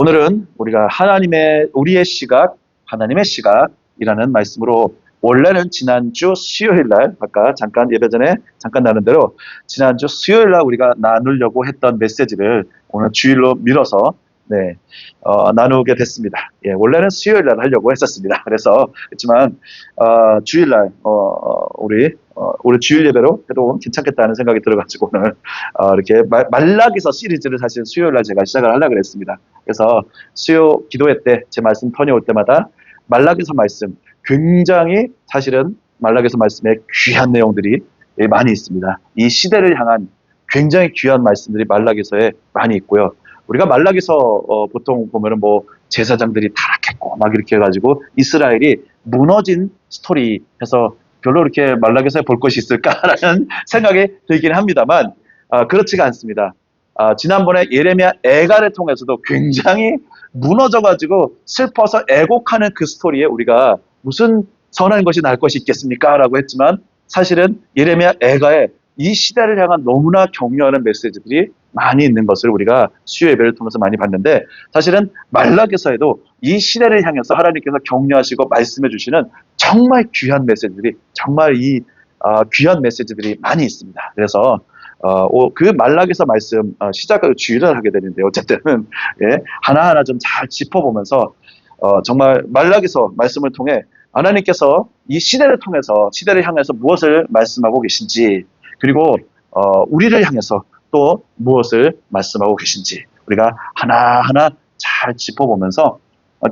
오늘은 우리가 우리의 시각, 하나님의 시각이라는 말씀으로 원래는 지난주 수요일 날, 아까 잠깐 예배 전에 잠깐 나눈 대로 지난주 수요일 날 우리가 나누려고 했던 메시지를 오늘 주일로 미뤄서 나누게 됐습니다. 예, 원래는 수요일 날 하려고 했었습니다. 그렇지만 주일 날 우리 주일 예배로 해도 괜찮겠다는 생각이 들어가지고 오늘 이렇게 말라기서 시리즈를 사실 수요일 날 제가 시작을 하려고 했습니다. 그래서 수요 기도회 때 제 말씀 턴이 올 때마다 말라기서 말씀 굉장히 사실은 말라기서 말씀에 귀한 내용들이 많이 있습니다. 이 시대를 향한 굉장히 귀한 말씀들이 말라기서에 많이 있고요. 우리가 말라기서 보통 보면은 뭐 제사장들이 타락했고 막 이렇게 해가지고 이스라엘이 무너진 스토리 해서 별로 이렇게 말라기서에 볼 것이 있을까라는 생각이 들긴 합니다만 그렇지가 않습니다. 지난번에 예레미야 애가를 통해서도 굉장히 무너져가지고 슬퍼서 애곡하는 그 스토리에 우리가 무슨 선한 것이 날 것이 있겠습니까? 라고 했지만 사실은 예레미야 애가에 이 시대를 향한 너무나 격려하는 메시지들이 많이 있는 것을 우리가 수요 예배를 통해서 많이 봤는데 사실은 말라기서에도 이 시대를 향해서 하나님께서 격려하시고 말씀해 주시는 정말 귀한 메시지들이 귀한 메시지들이 많이 있습니다. 그래서 그 말라기서 말씀 시작을 주일을 하게 되는데 어쨌든 예, 하나하나 좀 잘 짚어보면서 정말 말라기서 말씀을 통해 하나님께서 이 시대를 통해서 시대를 향해서 무엇을 말씀하고 계신지 그리고 우리를 향해서 또 무엇을 말씀하고 계신지 우리가 하나하나 잘 짚어보면서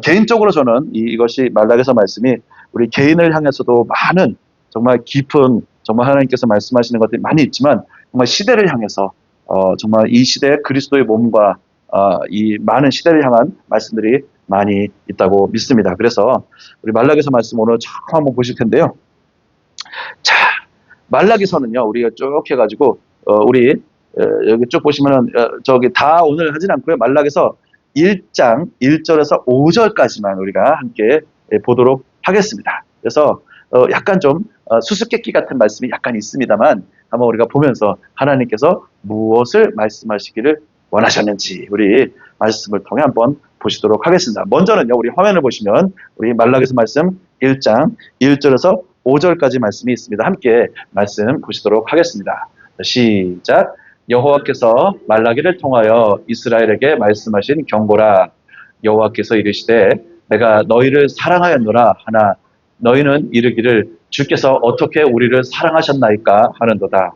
개인적으로 저는 이것이 말라기서 말씀이 우리 개인을 향해서도 많은 정말 깊은 정말 하나님께서 말씀하시는 것들이 많이 있지만 정말 시대를 향해서 정말 이 시대의 그리스도의 몸과 이 많은 시대를 향한 말씀들이 많이 있다고 믿습니다. 그래서 우리 말라기서 말씀 오늘 처음 한번 보실 텐데요. 자, 말라기서는요, 우리가 쭉 해가지고 우리 여기 쭉 보시면은 저기 다 오늘 하진 않고요. 말라기서 1장 1절에서 5절까지만 우리가 함께 보도록 하겠습니다. 그래서 약간 좀 수수께끼 같은 말씀이 약간 있습니다만 한번 우리가 보면서 하나님께서 무엇을 말씀하시기를 원하셨는지 우리 말씀을 통해 한번 보시도록 하겠습니다. 먼저는요, 우리 화면을 보시면 우리 말라기서 말씀 1장 1절에서 5절까지 말씀이 있습니다. 함께 말씀 보시도록 하겠습니다. 시작. 여호와께서 말라기를 통하여 이스라엘에게 말씀하신 경고라. 여호와께서 이르시되 내가 너희를 사랑하였노라 하나 너희는 이르기를 주께서 어떻게 우리를 사랑하셨나이까 하는도다.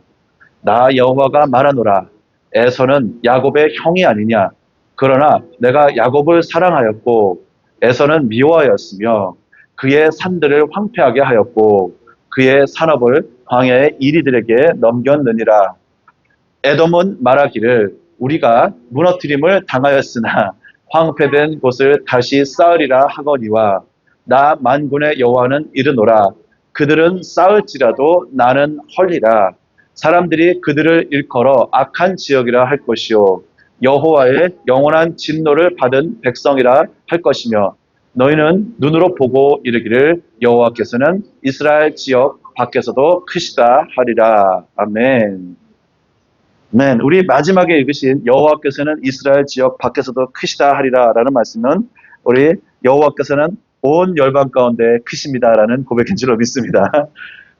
나 여호와가 말하노라. 에서는 야곱의 형이 아니냐. 그러나 내가 야곱을 사랑하였고 에서는 미워하였으며 그의 산들을 황폐하게 하였고 그의 산업을 광야의 이리들에게 넘겼느니라. 에돔은 말하기를 우리가 무너뜨림을 당하였으나 황폐된 곳을 다시 쌓으리라 하거니와 나 만군의 여호와는 이르노라. 그들은 쌓을지라도 나는 헐리라. 사람들이 그들을 일컬어 악한 지역이라 할 것이요 여호와의 영원한 진노를 받은 백성이라 할 것이며 너희는 눈으로 보고 이르기를 여호와께서는 이스라엘 지역 밖에서도 크시다 하리라. 아멘. 네, 우리 마지막에 읽으신 여호와께서는 이스라엘 지역 밖에서도 크시다 하리라 라는 말씀은 우리 여호와께서는 온 열방 가운데 크십니다라는 고백인 줄로 믿습니다.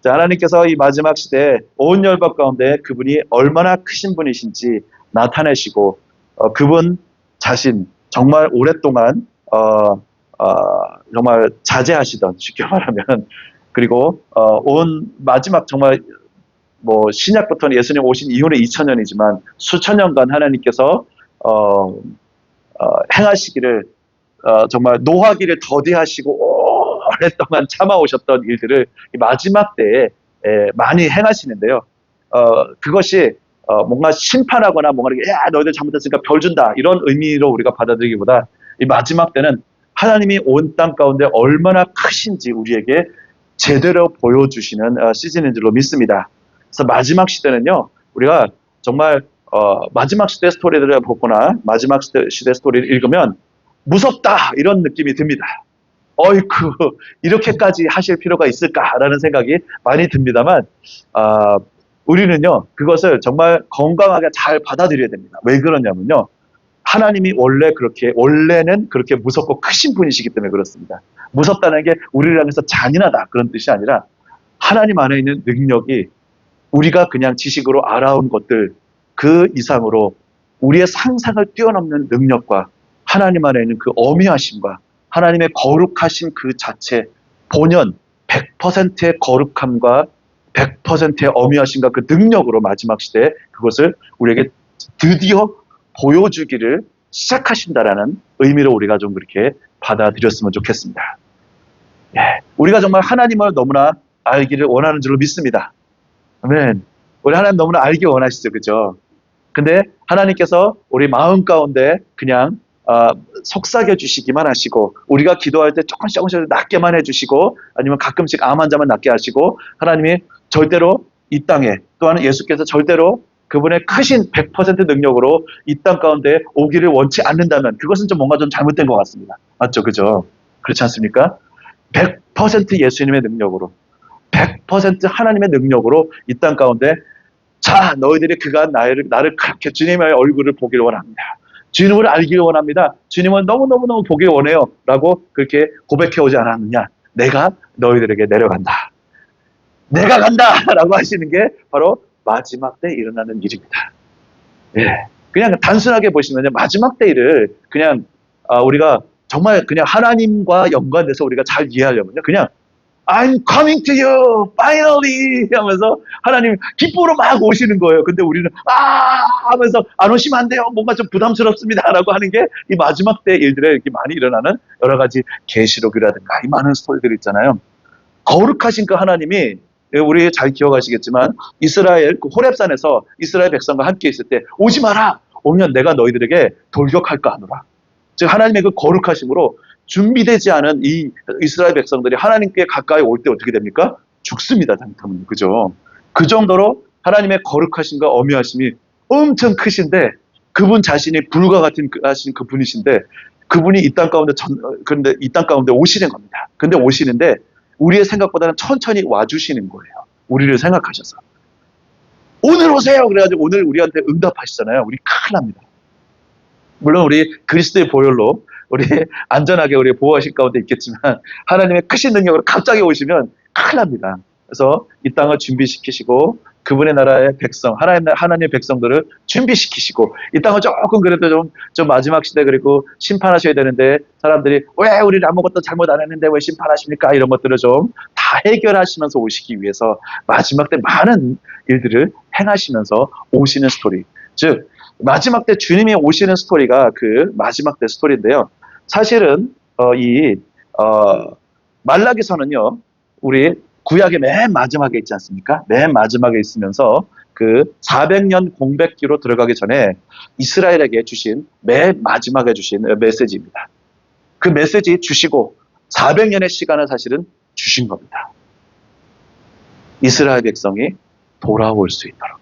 자, 하나님께서 이 마지막 시대에 온 열방 가운데 그분이 얼마나 크신 분이신지 나타내시고 그분 자신 정말 오랫동안 정말 자제하시던 쉽게 말하면 그리고 온 마지막 정말 뭐 신약부터는 예수님 오신 이후는 2000년이지만 수천 년간 하나님께서 행하시기를 정말 노하기를 더디하시고 오랫동안 참아오셨던 일들을 마지막 때에 많이 행하시는데요. 그것이 뭔가 심판하거나 뭔가 이렇게 야 너희들 잘못했으니까 벌 준다 이런 의미로 우리가 받아들이기보다 이 마지막 때는 하나님이 온 땅 가운데 얼마나 크신지 우리에게 제대로 보여주시는 시즌인 줄로 믿습니다. 그래서 마지막 시대는요, 우리가 정말 마지막 시대 스토리들을 보거나 마지막 시대 스토리를 읽으면 무섭다 이런 느낌이 듭니다. 어이쿠 이렇게까지 하실 필요가 있을까라는 생각이 많이 듭니다만 우리는요 그것을 정말 건강하게 잘 받아들여야 됩니다. 왜 그러냐면요, 하나님이 원래는 그렇게 무섭고 크신 분이시기 때문에 그렇습니다. 무섭다는 게 우리를 향해서 잔인하다 그런 뜻이 아니라 하나님 안에 있는 능력이 우리가 그냥 지식으로 알아온 것들 그 이상으로 우리의 상상을 뛰어넘는 능력과 하나님 안에 있는 그 어미하심과 하나님의 거룩하신 그 자체 본연 100%의 거룩함과 100%의 어미하심과 그 능력으로 마지막 시대에 그것을 우리에게 드디어 보여주기를 시작하신다라는 의미로 우리가 좀 그렇게 받아들였으면 좋겠습니다. 예, 우리가 정말 하나님을 너무나 알기를 원하는 줄로 믿습니다. 아멘. 우리 하나님 너무나 알기 원하시죠, 그죠? 근데 하나님께서 우리 마음 가운데 그냥 속삭여 주시기만 하시고 우리가 기도할 때 조금씩 낫게만 해주시고 아니면 가끔씩 암 환자만 낫게 하시고 하나님이 절대로 이 땅에 또한 예수께서 절대로 그분의 크신 100% 능력으로 이 땅 가운데 오기를 원치 않는다면 그것은 좀 뭔가 좀 잘못된 것 같습니다. 맞죠? 그죠? 그렇지 않습니까? 100% 예수님의 능력으로 100% 하나님의 능력으로 이 땅 가운데 자 너희들이 그간 나를 그렇게 주님의 얼굴을 보기를 원합니다. 주님을 알기를 원합니다. 주님은 너무너무너무 보기 원해요. 라고 그렇게 고백해오지 않았느냐. 내가 너희들에게 내려간다. 내가 간다! 라고 하시는 게 바로 마지막 때 일어나는 일입니다. 예. 그냥 단순하게 보시면 마지막 때 일을 그냥 우리가 정말 그냥 하나님과 연관돼서 우리가 잘 이해하려면요. 그냥 I'm coming to you, finally! 하면서 하나님 기쁨으로 막 오시는 거예요. 근데 우리는 하면서 안 오시면 안 돼요. 뭔가 좀 부담스럽습니다. 라고 하는 게 이 마지막 때 일들에 이렇게 많이 일어나는 여러 가지 계시록이라든가 이 많은 스토리들 있잖아요. 거룩하신 그 하나님이 우리 잘 기억하시겠지만 이스라엘 그 호렙산에서 이스라엘 백성과 함께 있을 때 오지 마라. 오면 내가 너희들에게 돌격할까 하노라. 즉 하나님의 그 거룩하심으로 준비되지 않은 이 이스라엘 백성들이 하나님께 가까이 올 때 어떻게 됩니까? 죽습니다. 잘못하면. 그죠? 그 정도로 하나님의 거룩하심과 어미하심이 엄청 크신데 그분 자신이 불과 같은 하신 그 분이신데 그분이 이 땅 가운데 그런데 이 땅 가운데 오시는 겁니다. 근데 오시는데 우리의 생각보다는 천천히 와주시는 거예요. 우리를 생각하셔서. 오늘 오세요! 그래가지고 오늘 우리한테 응답하시잖아요. 우리 큰일 납니다. 물론 우리 그리스도의 보혈로 우리 안전하게 우리 보호하실 가운데 있겠지만 하나님의 크신 능력으로 갑자기 오시면 큰일 납니다. 그래서 이 땅을 준비시키시고 그분의 나라의 백성, 하나님의 백성들을 준비시키시고 이 땅을 조금 그래도 좀 마지막 시대 그리고 심판하셔야 되는데 사람들이 왜 우리는 아무것도 잘못 안 했는데 왜 심판하십니까? 이런 것들을 좀 다 해결하시면서 오시기 위해서 마지막 때 많은 일들을 행하시면서 오시는 스토리. 즉 마지막 때 주님이 오시는 스토리가 그 마지막 때 스토리인데요. 사실은 말라기서는요. 우리 구약의 맨 마지막에 있지 않습니까? 맨 마지막에 있으면서 그 400년 공백기로 들어가기 전에 이스라엘에게 주신 맨 마지막에 주신 메시지입니다. 그 메시지 주시고 400년의 시간을 사실은 주신 겁니다. 이스라엘 백성이 돌아올 수 있도록.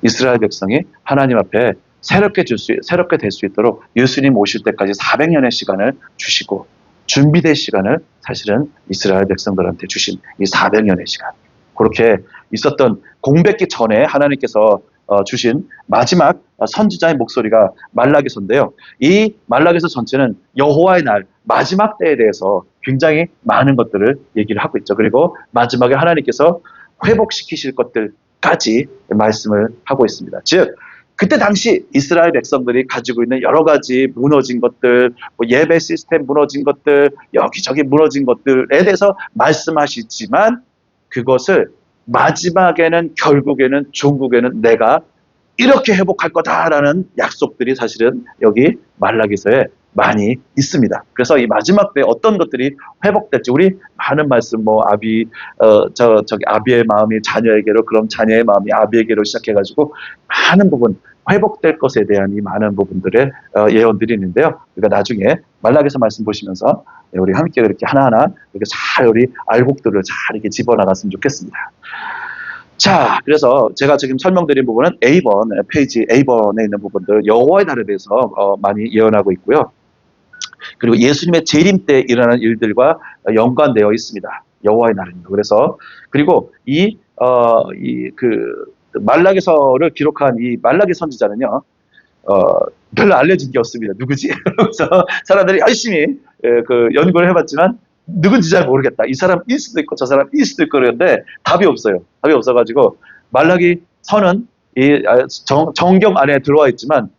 이스라엘 백성이 하나님 앞에 새롭게 될 수 있도록 예수님 오실 때까지 400년의 시간을 주시고 준비될 시간을 사실은 이스라엘 백성들한테 주신 이 400년의 시간. 그렇게 있었던 공백기 전에 하나님께서 주신 마지막 선지자의 목소리가 말라기서인데요. 이 말라기서 전체는 여호와의 날, 마지막 때에 대해서 굉장히 많은 것들을 얘기를 하고 있죠. 그리고 마지막에 하나님께서 회복시키실 것들까지 말씀을 하고 있습니다. 즉 그때 당시 이스라엘 백성들이 가지고 있는 여러 가지 무너진 것들, 예배 시스템 무너진 것들, 여기저기 무너진 것들에 대해서 말씀하시지만 그것을 마지막에는 결국에는 종국에는 내가 이렇게 회복할 거다라는 약속들이 사실은 여기 말라기서에 많이 있습니다. 그래서 이 마지막 때 어떤 것들이 회복될지 우리 많은 말씀 아비의 마음이 자녀에게로 그럼 자녀의 마음이 아비에게로 시작해가지고 많은 부분 회복될 것에 대한 이 많은 부분들의 예언들이 있는데요. 그러니까 나중에 말라기서 말씀 보시면서 우리 함께 이렇게 하나하나 이렇게 잘 우리 알곡들을 잘 이렇게 집어나갔으면 좋겠습니다. 자, 그래서 제가 지금 설명드린 부분은 페이지 A번에 있는 부분들 여호와의 날에 대해서 많이 예언하고 있고요. 그리고 예수님의 재림 때 일어나는 일들과 연관되어 있습니다. 여호와의 날입니다. 그래서 그리고 말라기서를 기록한 이 말라기 선지자는요. 별로 알려진 게 없습니다. 누구지? 그래서 사람들이 열심히 그 연구를 해봤지만 누군지 잘 모르겠다. 이 사람 일 수도 있고 저 사람 일 수도 있고 그러는데 답이 없어요. 답이 없어가지고 말라기 선은 이 정경 안에 들어와 있지만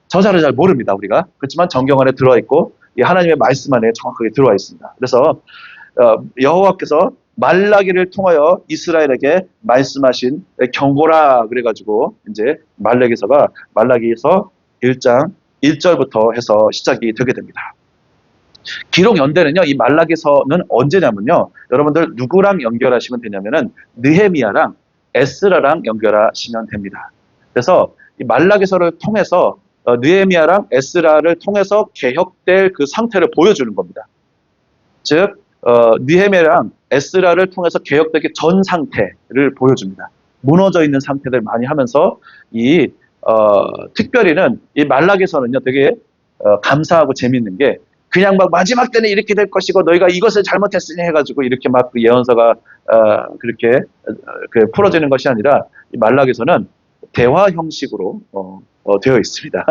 저자를 잘 모릅니다. 우리가. 그렇지만 정경 안에 들어와 있고 이 하나님의 말씀 안에 정확하게 들어와 있습니다. 그래서 여호와께서 말라기를 통하여 이스라엘에게 말씀하신 경고라 그래가지고 이제 말라기에서 1장 1절부터 해서 시작이 되게 됩니다. 기록 연대는요, 이 말라기서는 언제냐면요, 여러분들 누구랑 연결하시면 되냐면은 느헤미야랑 에스라랑 연결하시면 됩니다. 그래서 이 말라기서를 통해서 느헤미야랑 에스라를 통해서 개혁될 그 상태를 보여주는 겁니다. 즉 느헤미야랑 에스라를 통해서 개혁되기 전 상태를 보여줍니다. 무너져 있는 상태들 많이 하면서 특별히는 이 말라기서는요 되게 감사하고 재밌는 게 그냥 막 마지막 때는 이렇게 될 것이고 너희가 이것을 잘못했으니 해가지고 이렇게 막 그 예언서가 그렇게 풀어지는 것이 아니라 이 말라기서는 대화 형식으로 되어 있습니다.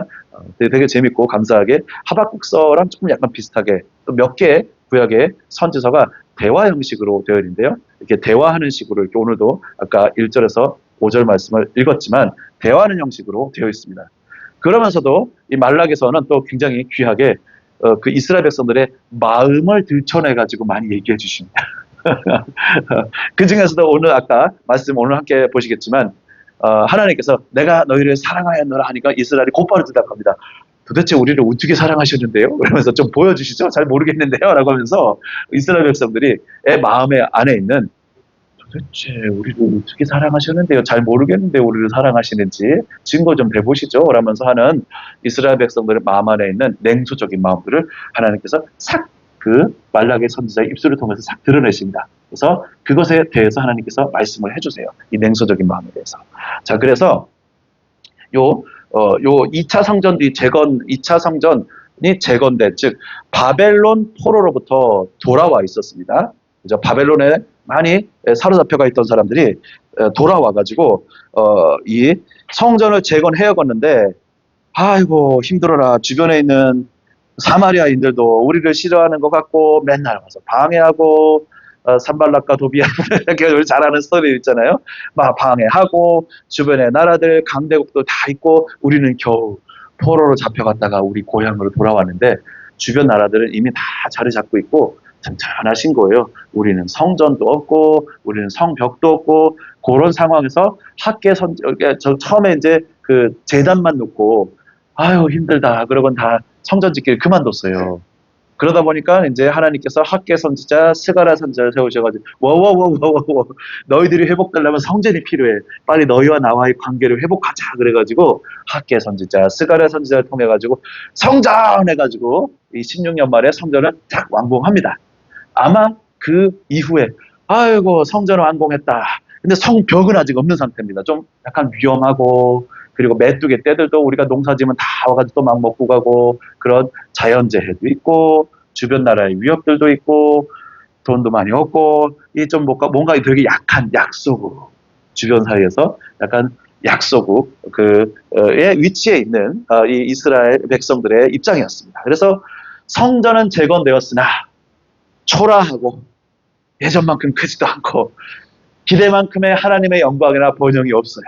되게 재밌고 감사하게 하박국서랑 조금 약간 비슷하게 또 몇 개의 구약의 선지서가 대화 형식으로 되어 있는데요. 이렇게 대화하는 식으로 이렇게 오늘도 아까 1절에서 5절 말씀을 읽었지만 대화하는 형식으로 되어 있습니다. 그러면서도 이 말라기서는 또 굉장히 귀하게 그 이스라엘 백성들의 마음을 들춰내가지고 많이 얘기해 주십니다. 그 중에서도 오늘 아까 말씀 오늘 함께 보시겠지만 하나님께서 내가 너희를 사랑하였노라 하니까 이스라엘이 곧바로 대답합니다. 도대체 우리를 어떻게 사랑하셨는데요? 그러면서 좀 보여주시죠? 잘 모르겠는데요? 라고 하면서 이스라엘 백성들이 마음의 안에 있는 도대체 우리를 어떻게 사랑하셨는데요? 잘 모르겠는데 우리를 사랑하시는지 증거 좀 대보시죠? 라면서 하는 이스라엘 백성들의 마음 안에 있는 냉소적인 마음들을 하나님께서 싹 그 말라기 선지자의 입술을 통해서 싹 드러내십니다. 그래서 그것에 대해서 하나님께서 말씀을 해주세요. 이 냉소적인 마음에 대해서. 자, 그래서 요 2차 성전이 2차 성전이 재건된, 즉, 바벨론 포로로부터 돌아와 있었습니다. 그죠? 바벨론에 많이 사로잡혀가 있던 사람들이 돌아와가지고, 이 성전을 재건해야겠는데, 아이고, 힘들어라. 주변에 있는 사마리아인들도 우리를 싫어하는 것 같고, 맨날 와서 방해하고, 산발락과 도비아 이렇게 잘하는 스토리 있잖아요. 막 방해하고 주변에 나라들 강대국도 다 있고 우리는 겨우 포로로 잡혀갔다가 우리 고향으로 돌아왔는데 주변 나라들은 이미 다 자리 잡고 있고 튼튼하신 거예요. 우리는 성전도 없고 우리는 성벽도 없고 그런 상황에서 처음에 이제 그 재단만 놓고 아유 힘들다 그러곤 다 성전 짓기를 그만뒀어요. 그러다 보니까 이제 하나님께서 학계 선지자, 스가랴 선지자를 세우셔가지고 워워워워워 너희들이 회복되려면 성전이 필요해. 빨리 너희와 나와의 관계를 회복하자. 그래가지고 학계 선지자, 스가랴 선지자를 통해 가지고 성전 해가지고 이 16년 만에 성전을 딱 완공합니다. 아마 그 이후에 아이고 성전을 완공했다. 근데 성벽은 아직 없는 상태입니다. 좀 약간 위험하고 그리고 메뚜기 떼들도 우리가 농사지면 다 와가지고 또 막 먹고 가고 그런 자연재해도 있고 주변 나라의 위협들도 있고 돈도 많이 없고 이 좀 뭔가 되게 약한 약소국 주변 사이에서 약간 약소국 그의 위치에 있는 이 이스라엘 백성들의 입장이었습니다. 그래서 성전은 재건되었으나 초라하고 예전만큼 크지도 않고 기대만큼의 하나님의 영광이나 번영이 없어요.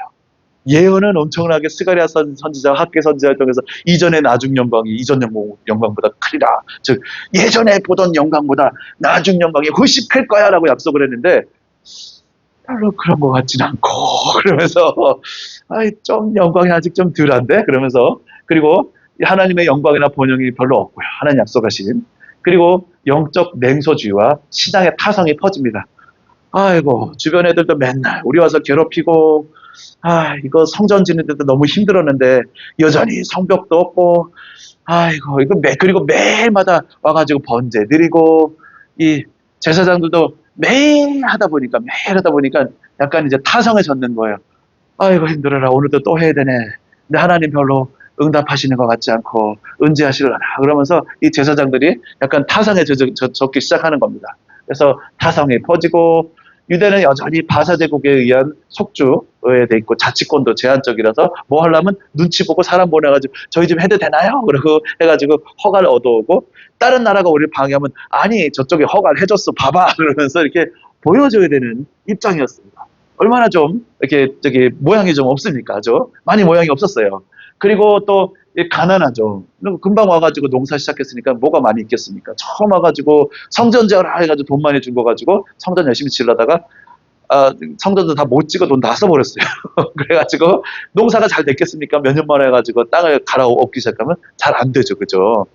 예언은 엄청나게 스가랴 선지자, 학계 선지자를 통해서 이전의 나중 영광이 이전 영광보다 크리라. 즉 예전에 보던 영광보다 나중 영광이 훨씬 클 거야 라고 약속을 했는데 별로 그런 것 같진 않고 그러면서 좀 영광이 아직 좀 덜한데 그러면서 그리고 하나님의 영광이나 번영이 별로 없고요. 하나님 약속하신 그리고 영적 냉소주의와 신앙의 타성이 퍼집니다. 아이고 주변 애들도 맨날 우리 와서 괴롭히고 이거 성전 짓는데도 너무 힘들었는데 여전히 성벽도 없고 아이고 이거 그리고 매일마다 와가지고 번제 드리고 이 제사장들도 매일 하다 보니까 약간 이제 타성에 젖는 거예요. 아이고 힘들어라 오늘도 또 해야 되네. 근데 하나님 별로 응답하시는 것 같지 않고 은지하시려나 그러면서 이 제사장들이 약간 타성에 젖기 시작하는 겁니다. 그래서 타성이 퍼지고 유대는 여전히 바사제국에 의한 속주에 돼 있고 자치권도 제한적이라서 뭐 하려면 눈치 보고 사람 보내가지고 저희 집 해도 되나요? 그러고 해가지고 허가를 얻어오고 다른 나라가 우리를 방해하면 아니 저쪽에 허가를 해줬어 봐봐 그러면서 이렇게 보여줘야 되는 입장이었습니다. 얼마나 좀 이렇게 저기 모양이 좀 없습니까? 아주 많이 모양이 없었어요. 그리고 또 가난하죠. 금방 와가지고 농사 시작했으니까 뭐가 많이 있겠습니까? 처음 와가지고 성전 지어라 해가지고 돈 많이 준 거 가지고 성전 열심히 지으려다가 성전도 다 못 찍어 돈 다 써버렸어요. 그래가지고 농사가 잘 됐겠습니까? 몇 년 만에 해가지고 땅을 갈아엎기 시작하면 잘 안 되죠. 그죠?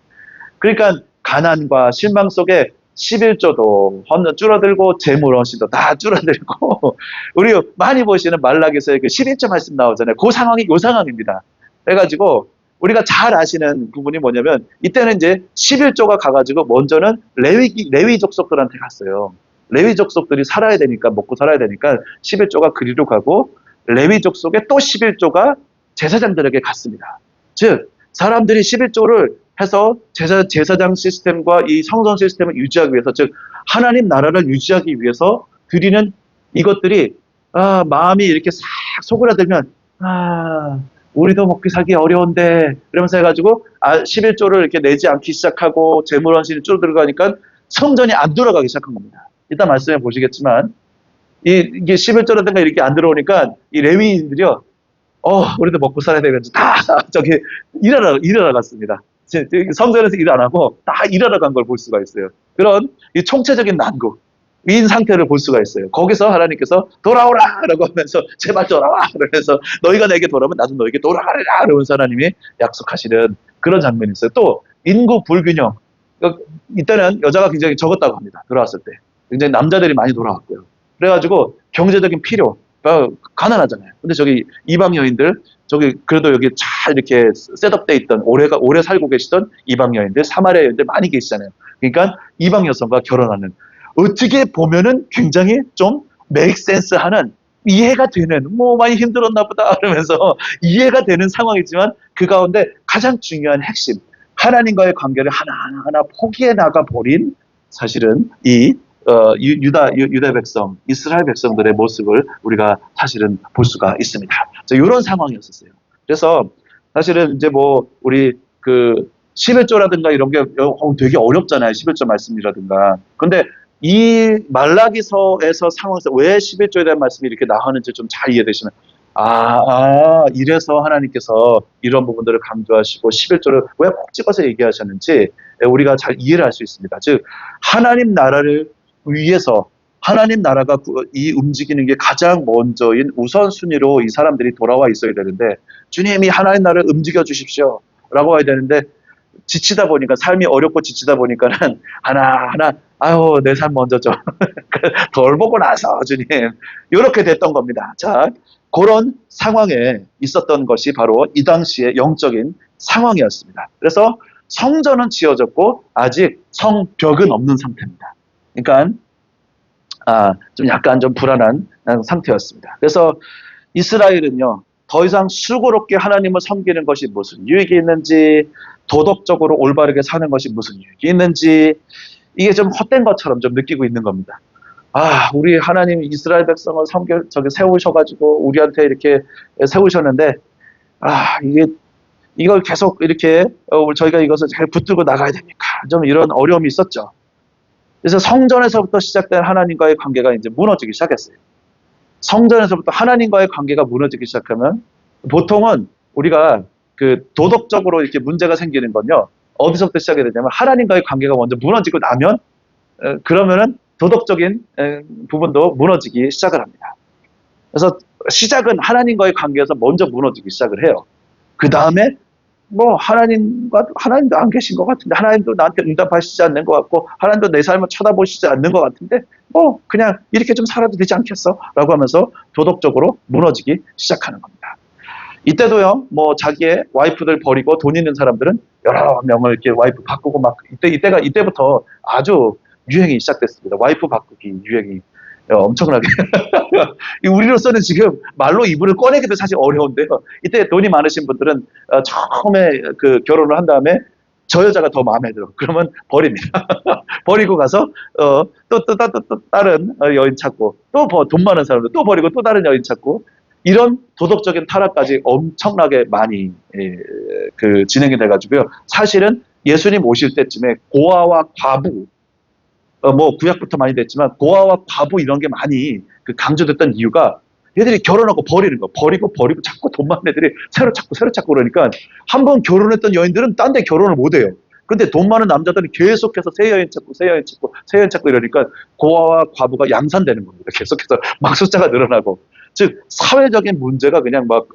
그러니까 가난과 실망 속에 11조도 줄어들고 재물 헌신도 다 줄어들고 우리 많이 보시는 말라기서의 그 11조 말씀 나오잖아요. 그 상황이 요 상황입니다. 그래가지고 우리가 잘 아시는 부분이 뭐냐면 이때는 이제 11조가 가가지고 먼저는 레위 족속들한테 갔어요. 레위 족속들이 살아야 되니까 먹고 살아야 되니까 11조가 그리로 가고 레위 족속에 또 11조가 제사장들에게 갔습니다. 즉 사람들이 11조를 해서 제사장 시스템과 이 성전 시스템을 유지하기 위해서 즉 하나님 나라를 유지하기 위해서 드리는 이것들이 마음이 이렇게 싹 소그라들면 우리도 먹기 살기 어려운데 그러면서 해가지고 11조를 이렇게 내지 않기 시작하고 재물헌신이 줄어들어가니까 성전이 안 돌아가기 시작한 겁니다. 이따 말씀해 보시겠지만 이게 11조라든가 이렇게 안 들어오니까 이 레위인들이요 우리도 먹고 살아야 되겠지 다 저기 일하러 갔습니다. 성전에서 일 안 하고 다 일하러 간 걸 볼 수가 있어요. 그런 이 총체적인 난국 인 상태를 볼 수가 있어요. 거기서 하나님께서 돌아오라! 라고 하면서 제발 돌아와! 그러면서 너희가 내게 돌아오면 나도 너에게 돌아가리라! 그러면서 하나님이 약속하시는 그런 장면이 있어요. 또 인구 불균형. 이때는 여자가 굉장히 적었다고 합니다. 돌아왔을 때. 굉장히 남자들이 많이 돌아왔고요. 그래가지고 경제적인 필요. 가난하잖아요. 근데 저기 이방 여인들 저기 그래도 여기 잘 이렇게 셋업돼 있던 오래 살고 계시던 이방 여인들 사마리아 여인들 많이 계시잖아요. 그러니까 이방 여성과 결혼하는 어떻게 보면은 굉장히 좀 make sense 하는 이해가 되는 뭐 많이 힘들었나 보다 그러면서 이해가 되는 상황이지만 그 가운데 가장 중요한 핵심 하나님과의 관계를 하나하나 포기해 나가 버린 사실은 이 유다 백성, 이스라엘 백성들의 모습을 우리가 사실은 볼 수가 있습니다. 이런 상황이었었어요. 그래서 사실은 이제 뭐 우리 그 11조라든가 이런 게 되게 어렵잖아요. 11조 말씀이라든가. 근데 이 말라기서에서 상황에서 왜 11조에 대한 말씀이 이렇게 나오는지 좀 잘 이해되시면 이래서 하나님께서 이런 부분들을 강조하시고 11조를 왜 꼭 집어서 얘기하셨는지 우리가 잘 이해를 할 수 있습니다. 즉 하나님 나라를 위해서 하나님 나라가 이 움직이는 게 가장 먼저인 우선순위로 이 사람들이 돌아와 있어야 되는데 주님이 하나님 나라를 움직여 주십시오 라고 해야 되는데 지치다 보니까 삶이 어렵고 지치다 보니까는 하나하나 내 삶 먼저 좀 덜 보고 나서 주님 이렇게 됐던 겁니다. 자, 그런 상황에 있었던 것이 바로 이 당시의 영적인 상황이었습니다. 그래서 성전은 지어졌고 아직 성벽은 없는 상태입니다. 그러니까 좀 약간 좀 불안한 상태였습니다. 그래서 이스라엘은요 더 이상 수고롭게 하나님을 섬기는 것이 무슨 유익이 있는지 도덕적으로 올바르게 사는 것이 무슨 유익이 있는지 이게 좀 헛된 것처럼 좀 느끼고 있는 겁니다. 우리 하나님 이스라엘 백성을 세우셔가지고 우리한테 이렇게 세우셨는데 이걸 계속 이렇게 저희가 이것을 잘 붙들고 나가야 됩니까? 좀 이런 어려움이 있었죠. 그래서 성전에서부터 시작된 하나님과의 관계가 이제 무너지기 시작했어요. 성전에서부터 하나님과의 관계가 무너지기 시작하면 보통은 우리가 그 도덕적으로 이렇게 문제가 생기는 건요. 어디서부터 시작이 되냐면 하나님과의 관계가 먼저 무너지고 나면 그러면은 도덕적인 부분도 무너지기 시작을 합니다. 그래서 시작은 하나님과의 관계에서 먼저 무너지기 시작을 해요. 그 다음에 뭐 하나님도 안 계신 것 같은데 하나님도 나한테 응답하시지 않는 것 같고 하나님도 내 삶을 쳐다보시지 않는 것 같은데 뭐 그냥 이렇게 좀 살아도 되지 않겠어? 라고 하면서 도덕적으로 무너지기 시작하는 겁니다. 이때도요 뭐 자기의 와이프들 버리고 돈 있는 사람들은 여러 명을 이렇게 와이프 바꾸고 막 이때부터 아주 유행이 시작됐습니다. 와이프 바꾸기 유행이 엄청나게 우리로서는 지금 말로 이불을 꺼내기도 사실 어려운데요. 이때 돈이 많으신 분들은 처음에 그 결혼을 한 다음에 저 여자가 더 마음에 들어. 그러면 버립니다. 버리고 가서 또 다른 여인 찾고 또 돈 많은 사람들 또 버리고 또 다른 여인 찾고 이런 도덕적인 타락까지 엄청나게 많이 진행이 돼가지고요. 사실은 예수님 오실 때쯤에 고아와 과부 뭐 구약부터 많이 됐지만 고아와 과부 이런 게 많이 강조됐던 이유가 얘들이 결혼하고 버리는 거 버리고 자꾸 돈 많은 애들이 새로 찾고 그러니까 한 번 결혼했던 여인들은 딴 데 결혼을 못 해요. 근데 돈 많은 남자들은 계속해서 새 여인 찾고 이러니까 고아와 과부가 양산되는 겁니다. 계속해서 막 숫자가 늘어나고 즉 사회적인 문제가 그냥 막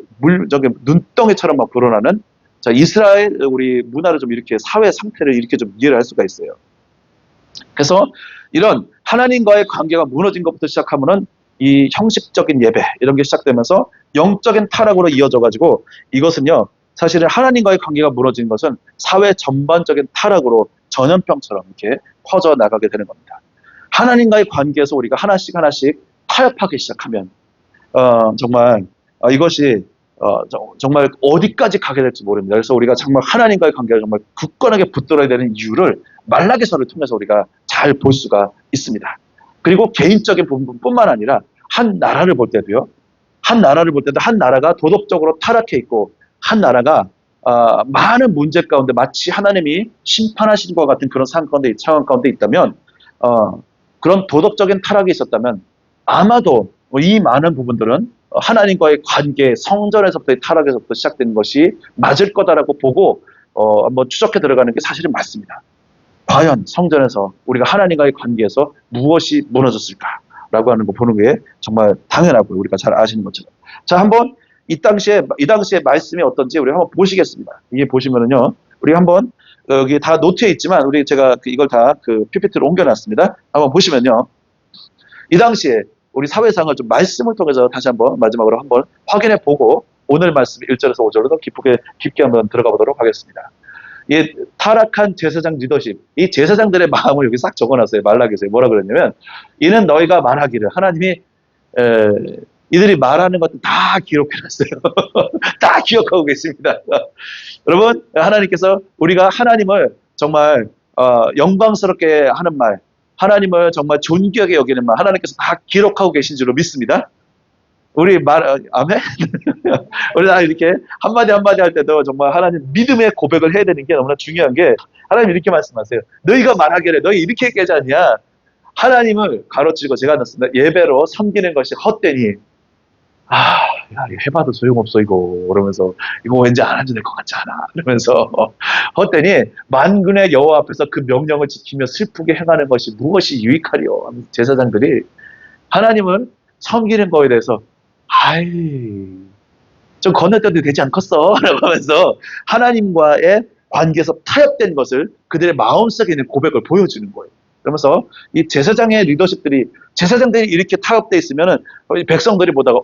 저기 눈덩이처럼 막 불어나는 자 이스라엘 우리 문화를 좀 이렇게 사회 상태를 이렇게 좀 이해를 할 수가 있어요. 그래서 이런 하나님과의 관계가 무너진 것부터 시작하면은 이 형식적인 예배 이런 게 시작되면서 영적인 타락으로 이어져 가지고 이것은요 사실은 하나님과의 관계가 무너진 것은 사회 전반적인 타락으로 전염병처럼 이렇게 퍼져 나가게 되는 겁니다. 하나님과의 관계에서 우리가 하나씩 타협하기 시작하면 정말 이것이 정말 어디까지 가게 될지 모릅니다. 그래서 우리가 정말 하나님과의 관계를 정말 굳건하게 붙들어야 되는 이유를 말라기서를 통해서 우리가 잘 볼 수가 있습니다. 그리고 개인적인 부분뿐만 아니라 한 나라를 볼 때도 한 나라가 도덕적으로 타락해 있고 한 나라가 많은 문제 가운데 마치 하나님이 심판하신 것 같은 그런 상황 가운데 있다면 그런 도덕적인 타락이 있었다면 아마도 이 많은 부분들은 하나님과의 관계, 성전에서부터의 타락에서부터 시작된 것이 맞을 거다라고 보고 한번 추적해 들어가는 게 사실은 맞습니다. 과연 성전에서 우리가 하나님과의 관계에서 무엇이 무너졌을까라고 하는 거 보는 게 정말 당연하고요. 우리가 잘 아시는 것처럼. 자, 한번 이 당시에 말씀이 어떤지 우리 한번 보시겠습니다. 이게 보시면은요, 우리 한번 여기 다 노트에 있지만 제가 이걸 다 PPT로 옮겨놨습니다. 한번 보시면요, 이 당시에 우리 사회상을 좀 말씀을 통해서 다시 한번 마지막으로 한번 확인해 보고 오늘 말씀 1절에서 5절로 더 깊게 한번 들어가 보도록 하겠습니다. 이 타락한 제사장 리더십, 이 제사장들의 마음을 여기 싹 적어놨어요. 말라기서에 뭐라 그랬냐면 이는 너희가 말하기를 하나님이 이들이 말하는 것도 다 기록해놨어요. 다 기억하고 계십니다. 여러분 하나님께서 우리가 하나님을 정말 영광스럽게 하는 말 하나님을 정말 존귀하게 여기는 말 하나님께서 다 기록하고 계신 줄로 믿습니다. 우리 아멘? 우리 다 이렇게 한마디 할 때도 정말 하나님 믿음의 고백을 해야 되는 게 너무나 중요한 게 하나님 이렇게 말씀하세요. 너희가 말하기를 너희 이렇게 얘기하지 않냐? 하나님을 가로치고 제가 넣습니다. 예배로 섬기는 것이 헛되니 야, 이거 해봐도 소용없어 이거 그러면서 이거 왠지 안 해도 될 것 같지 않아 그러면서 헛되니 만군의 여호와 앞에서 그 명령을 지키며 슬프게 행하는 것이 무엇이 유익하리요? 제사장들이 하나님을 섬기는 거에 대해서 좀 건너뛰어도 되지 않겠어? 라고 하면서 하나님과의 관계에서 타협된 것을 그들의 마음속에 있는 고백을 보여주는 거예요. 그러면서 이 제사장의 리더십들이 제사장들이 이렇게 타협돼 있으면은 백성들이 보다가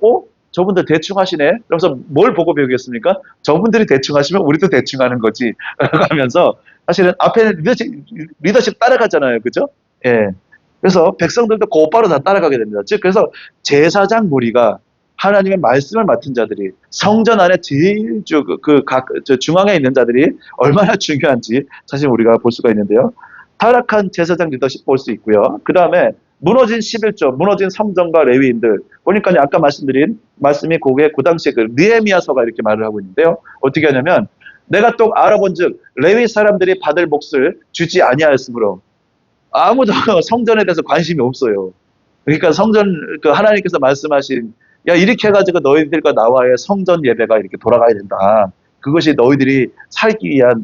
저분들 대충 하시네. 그러면서 뭘 보고 배우겠습니까? 저분들이 대충 하시면 우리도 대충 하는 거지. 라고 하면서 사실은 앞에 리더십 따라가잖아요. 그죠? 예. 그래서 백성들도 곧바로 다 따라가게 됩니다. 즉 그래서 제사장 무리가 하나님의 말씀을 맡은 자들이 성전 안에 제일 중앙에 있는 자들이 얼마나 중요한지 사실 우리가 볼 수가 있는데요. 타락한 제사장 리더십 볼 수 있고요. 그 다음에 무너진 11조, 무너진 성전과 레위인들 보니까 아까 말씀드린 말씀이 그 당시에 느헤미야서가 이렇게 말을 하고 있는데요. 어떻게 하냐면 내가 또 알아본즉 레위 사람들이 받을 몫을 주지 아니하였으므로 아무도 성전에 대해서 관심이 없어요. 그러니까 하나님께서 말씀하신 야 이렇게 해가지고 너희들과 나와의 성전 예배가 이렇게 돌아가야 된다. 그것이 너희들이 살기 위해서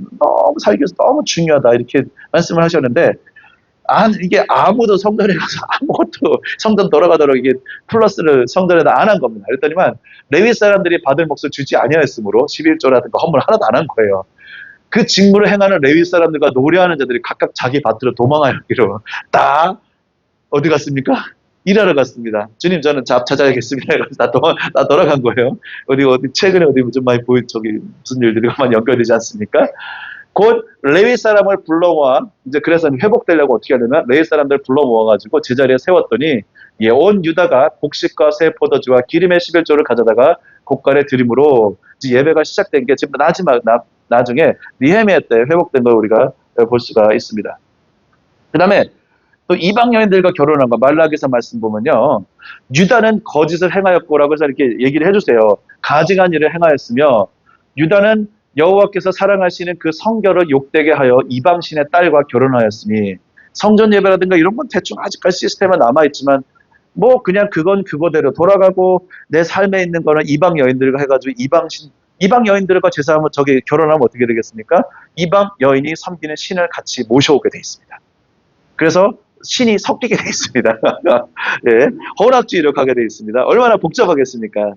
너무 중요하다 이렇게 말씀을 하셨는데 이게 아무도 성전에 가서 아무것도 성전 돌아가도록 이게 플러스를 성전에다 안 한 겁니다. 그랬더니만 레위 사람들이 받을 몫을 주지 아니하였으므로 11조라든가 헌물 하나도 안 한 거예요. 그 직무를 행하는 레위 사람들과 노래하는 자들이 각각 자기 밭으로 도망하기로 다 어디 갔습니까? 일하러 갔습니다. 주님 저는 잡 찾아야겠습니다. 그래서 다 돌아간 거예요. 어디 최근에 좀 많이 무슨 일들이 많이 연결되지 않습니까? 곧 레위 사람을 불러 이제 그래서 회복되려고 어떻게 하냐면 레위 사람들 불러 모아가지고 제자리에 세웠더니 온 유다가 곡식과 새 포도주와 기름의 11조를 가져다가 곡간에 드림으로 예배가 시작된 게 지금 나중에 느헤미야 때 회복된 걸 우리가 볼 수가 있습니다. 그 다음에 또 이방 여인들과 결혼한 거 말라기서 말씀 보면요. 유다는 거짓을 행하였고라고 해서 이렇게 얘기를 해주세요. 가증한 일을 행하였으며 유다는 여호와께서 사랑하시는 그 성결을 욕되게 하여 이방신의 딸과 결혼하였으니 성전 예배라든가 이런 건 대충 아직까지 시스템은 남아있지만 뭐 그냥 그건 그거대로 돌아가고 내 삶에 있는 거는 이방 여인들과 해가지고 이방 여인들과 제사하면 저기 결혼하면 어떻게 되겠습니까? 이방 여인이 섬기는 신을 같이 모셔오게 돼 있습니다. 그래서 신이 섞이게 돼 있습니다. 예, 혼합주의로 가게 돼 있습니다. 얼마나 복잡하겠습니까?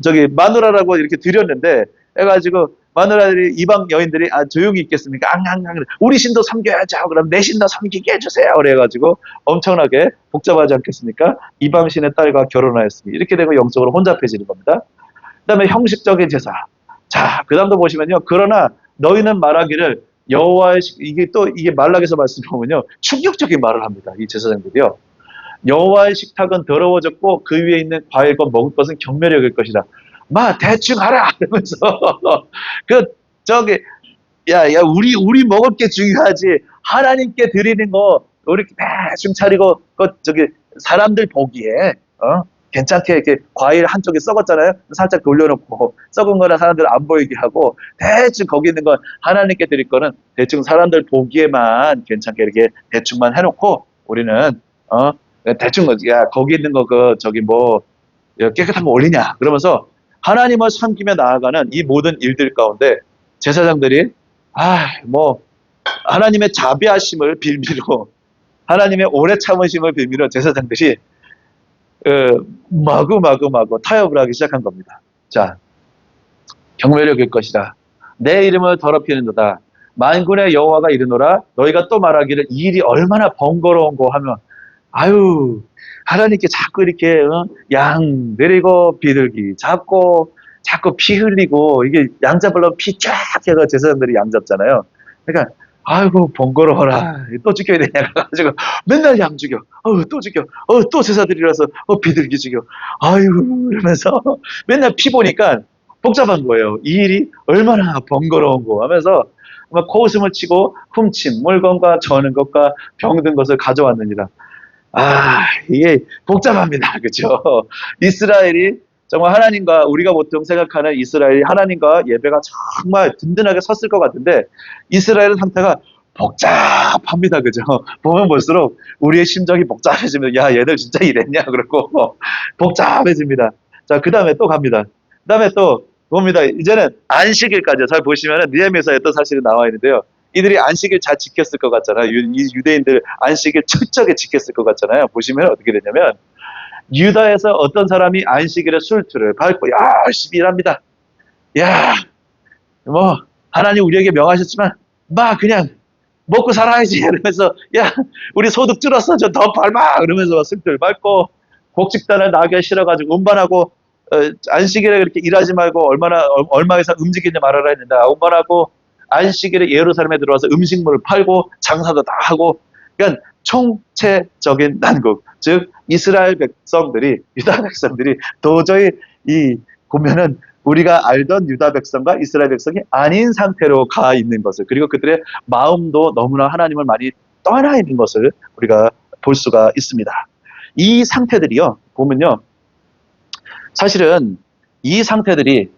저기 마누라라고 이렇게 드렸는데 해가지고 마누라들이 이방 여인들이 조용히 있겠습니까? 앙앙앙 우리 신도 섬겨야죠. 그럼 내 신도 섬기게 해주세요. 그래가지고 엄청나게 복잡하지 않겠습니까? 이방 신의 딸과 결혼하였으니 이렇게 되고 영적으로 혼잡해지는 겁니다. 그다음에 형식적인 제사. 자, 그다음도 보시면요. 그러나 너희는 말하기를 여호와의 이게 말락에서 말씀 보면요 충격적인 말을 합니다. 이 제사장들이요. 여호와의 식탁은 더러워졌고 그 위에 있는 과일과 먹을 것은 경멸이 여길 것이다. 마 대충 하라 이러면서 그 저기 야 우리 먹을 게 중요하지 하나님께 드리는 거 우리 대충 차리고 그 저기 사람들 보기에 괜찮게 이렇게 과일 한쪽에 썩었잖아요. 살짝 돌려놓고 썩은 거는 사람들 안 보이게 하고 대충 거기 있는 건 하나님께 드릴 거는 대충 사람들 보기에만 괜찮게 이렇게 대충만 해놓고 우리는 대충 야 거기 있는 거 그 저기 뭐 깨끗한 거 올리냐 그러면서 하나님을 섬기며 나아가는 이 모든 일들 가운데 제사장들이 뭐 하나님의 자비하심을 빌미로 하나님의 오래 참으심을 빌미로 제사장들이 마구 타협을 하기 시작한 겁니다. 자, 경멸력일 것이다. 내 이름을 더럽히는도다. 만군의 여호와가 이르노라 너희가 또 말하기를 이 일이 얼마나 번거로운 거 하면 아유 하나님께 자꾸 이렇게 양 내리고 비둘기 잡고 자꾸 피 흘리고 이게 양 잡으려면 피 쫙 해서 제사장들이 양 잡잖아요. 그러니까 아이고 번거로워라 또 죽여야 되냐 가지고 맨날 양 죽여 또 죽여 또 제사들이라서 비둘기 죽여 아이고 이러면서 맨날 피 보니까 복잡한 거예요. 이 일이 얼마나 번거로운 거 하면서 막 코웃음을 치고 훔친 물건과 저는 것과 병든 것을 가져왔느니라. 이게 복잡합니다. 그죠? 이스라엘이 정말 하나님과 우리가 보통 생각하는 이스라엘이 하나님과 예배가 정말 든든하게 섰을 것 같은데 이스라엘의 상태가 복잡합니다. 그죠? 보면 볼수록 우리의 심정이 복잡해지면 야 얘들 진짜 이랬냐 그러고 복잡해집니다. 자, 그 다음에 또 갑니다. 그 다음에 또 봅니다. 이제는 안식일까지 잘 보시면 느헤미야서에 또 사실은 나와 있는데요. 이들이 안식일 잘 지켰을 것 같잖아요. 유대인들 안식일 철저하게 지켰을 것 같잖아요. 보시면 어떻게 되냐면 유다에서 어떤 사람이 안식일에 술틀을 밟고 열심히 일합니다. 야, 뭐 하나님 우리에게 명하셨지만 막 그냥 먹고 살아야지 이러면서 야 우리 소득 줄었어 저 더 밟아 그러면서 술틀 밟고 곡식단을 나게 실어가지고 운반하고 안식일에 그렇게 일하지 말고 얼마 이상 움직이지 말아라 했는데 운반하고 안식일에 예루살렘에 들어와서 음식물을 팔고 장사도 다 하고 그러니까 총체적인 난국 즉 이스라엘 백성들이 유다 백성들이 도저히 보면은 우리가 알던 유다 백성과 이스라엘 백성이 아닌 상태로 가 있는 것을 그리고 그들의 마음도 너무나 하나님을 많이 떠나 있는 것을 우리가 볼 수가 있습니다. 이 상태들이요 보면요 사실은 이 상태들이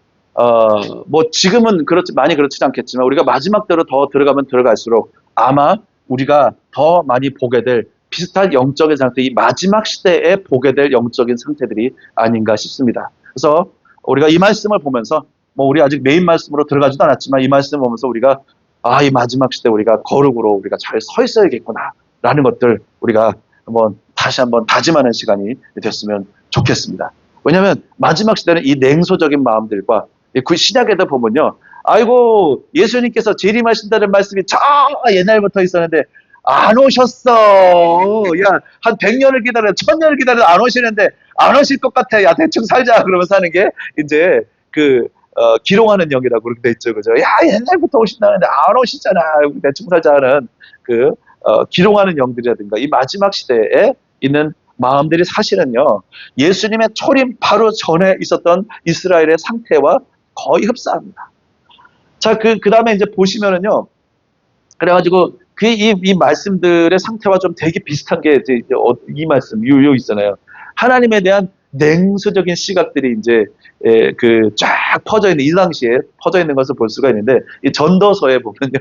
뭐 지금은 많이 그렇지 않겠지만 우리가 마지막 때로 더 들어가면 들어갈수록 아마 우리가 더 많이 보게 될 비슷한 영적인 상태, 이 마지막 시대에 보게 될 영적인 상태들이 아닌가 싶습니다. 그래서 우리가 이 말씀을 보면서 뭐 우리 아직 메인 말씀으로 들어가지도 않았지만 이 말씀을 보면서 우리가 이 마지막 시대 우리가 거룩으로 우리가 잘 서 있어야겠구나 라는 것들 우리가 다시 한번 다짐하는 시간이 됐으면 좋겠습니다. 왜냐하면 마지막 시대는 이 냉소적인 마음들과 그 신약에도 보면요. 아이고 예수님께서 재림하신다는 말씀이 저 옛날부터 있었는데 안 오셨어. 야, 한 100년을 기다려, 1000년을 기다려 안 오시는데 안 오실 것 같아. 야, 대충 살자. 그러면서 하는 게 이제 기롱하는 영이라고 그렇게 돼 있죠. 그죠? 야, 옛날부터 오신다는데 안 오시잖아. 대충 살자 하는 기롱하는 영들이라든가 이 마지막 시대에 있는 마음들이 사실은요, 예수님의 초림 바로 전에 있었던 이스라엘의 상태와 거의 흡사합니다. 자, 그 다음에 이제 보시면은요. 그래가지고 이 말씀들의 상태와 좀 되게 비슷한 게 이제 이 말씀, 요 있잖아요. 하나님에 대한 냉소적인 시각들이 이제 그 쫙 퍼져 있는 이 당시에 퍼져 있는 것을 볼 수가 있는데 이 전도서에 보면요.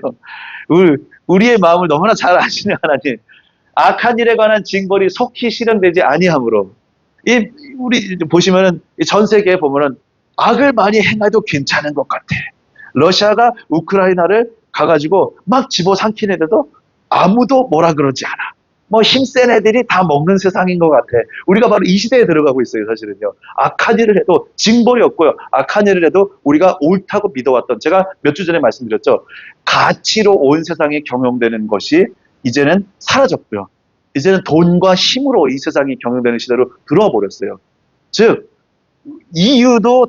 우리의 마음을 너무나 잘 아시는 하나님. 악한 일에 관한 징벌이 속히 실현되지 아니하므로 이 우리 보시면은 전 세계에 보면은 악을 많이 행해도 괜찮은 것 같아. 러시아가 우크라이나를 가가지고 막 집어삼키는데도 아무도 뭐라 그러지 않아. 뭐 힘센 애들이 다 먹는 세상인 것 같아. 우리가 바로 이 시대에 들어가고 있어요, 사실은요. 악한 일을 해도 징벌이 없고요. 악한 일을 해도 우리가 옳다고 믿어왔던, 제가 몇 주 전에 말씀드렸죠. 가치로 온 세상에 경영되는 것이 이제는 사라졌고요. 이제는 돈과 힘으로 이 세상이 경영되는 시대로 들어와 버렸어요. 즉, EU도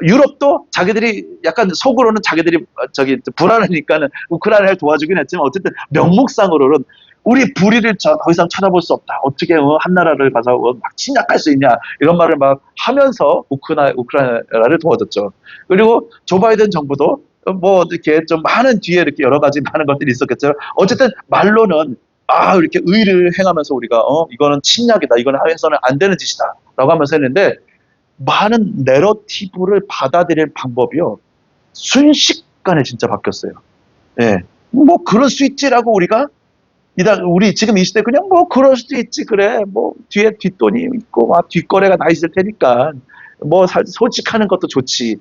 유럽도 자기들이 약간 속으로는 자기들이 저기 불안하니까는 우크라이나를 도와주긴 했지만 어쨌든 명목상으로는 우리 불의를 더 이상 쳐다볼 수 없다. 어떻게 한 나라를 가서 막 침략할 수 있냐 이런 말을 막 하면서 우크라이나를 도와줬죠. 그리고 조 바이든 정부도 뭐 이렇게 좀 많은 뒤에 이렇게 여러 가지 많은 것들이 있었겠죠. 어쨌든 말로는 이렇게 의를 행하면서 우리가 이거는 침략이다. 이거는 해서는 안 되는 짓이다라고 하면서 했는데 많은 내러티브를 받아들일 방법이요. 순식간에 진짜 바뀌었어요. 예. 뭐 그럴 수 있지라고 우리 지금 이 시대 그냥 뭐 그럴 수도 있지 그래 뭐 뒤에 뒷돈이 있고 막 뒷거래가 나 있을 테니까 뭐 솔직하는 것도 좋지.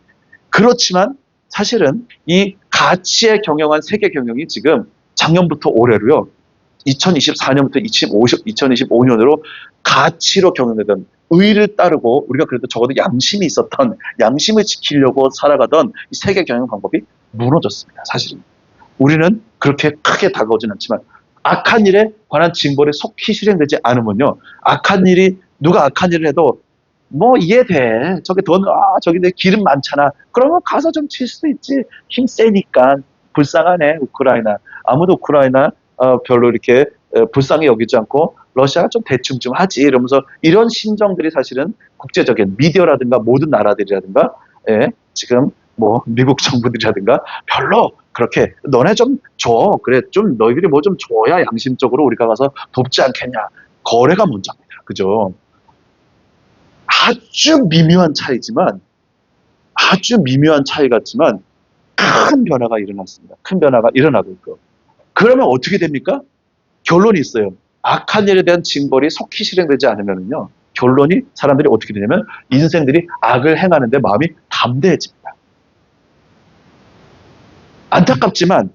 그렇지만 사실은 이 가치에 경영한 세계 경영이 지금 작년부터 올해로요. 2024년부터 2025년으로 가치로 경영되던 의를 따르고 우리가 그래도 적어도 양심이 있었던 양심을 지키려고 살아가던 이 세계 경영 방법이 무너졌습니다. 사실은 우리는 그렇게 크게 다가오진 않지만 악한 일에 관한 징벌이 속히 실행되지 않으면요. 누가 악한 일을 해도 뭐 이해돼. 저기 내 기름 많잖아. 그러면 가서 좀 칠 수도 있지. 힘 세니까. 불쌍하네, 우크라이나. 아무도 우크라이나 별로 이렇게 불쌍히 여기지 않고 러시아가 좀 대충 좀 하지 이러면서 이런 심정들이 사실은 국제적인 미디어라든가 모든 나라들이라든가 지금 뭐 미국 정부들이라든가 별로 그렇게 너네 좀 줘. 그래 좀 너희들이 뭐 좀 줘야 양심적으로 우리가 가서 돕지 않겠냐. 거래가 문제입니다. 그죠? 아주 미묘한 차이지만 아주 미묘한 차이 같지만 큰 변화가 일어났습니다. 큰 변화가 일어나고 있고. 그러면 어떻게 됩니까? 결론이 있어요. 악한 일에 대한 징벌이 속히 실행되지 않으면요. 결론이 사람들이 어떻게 되냐면 인생들이 악을 행하는데 마음이 담대해집니다. 안타깝지만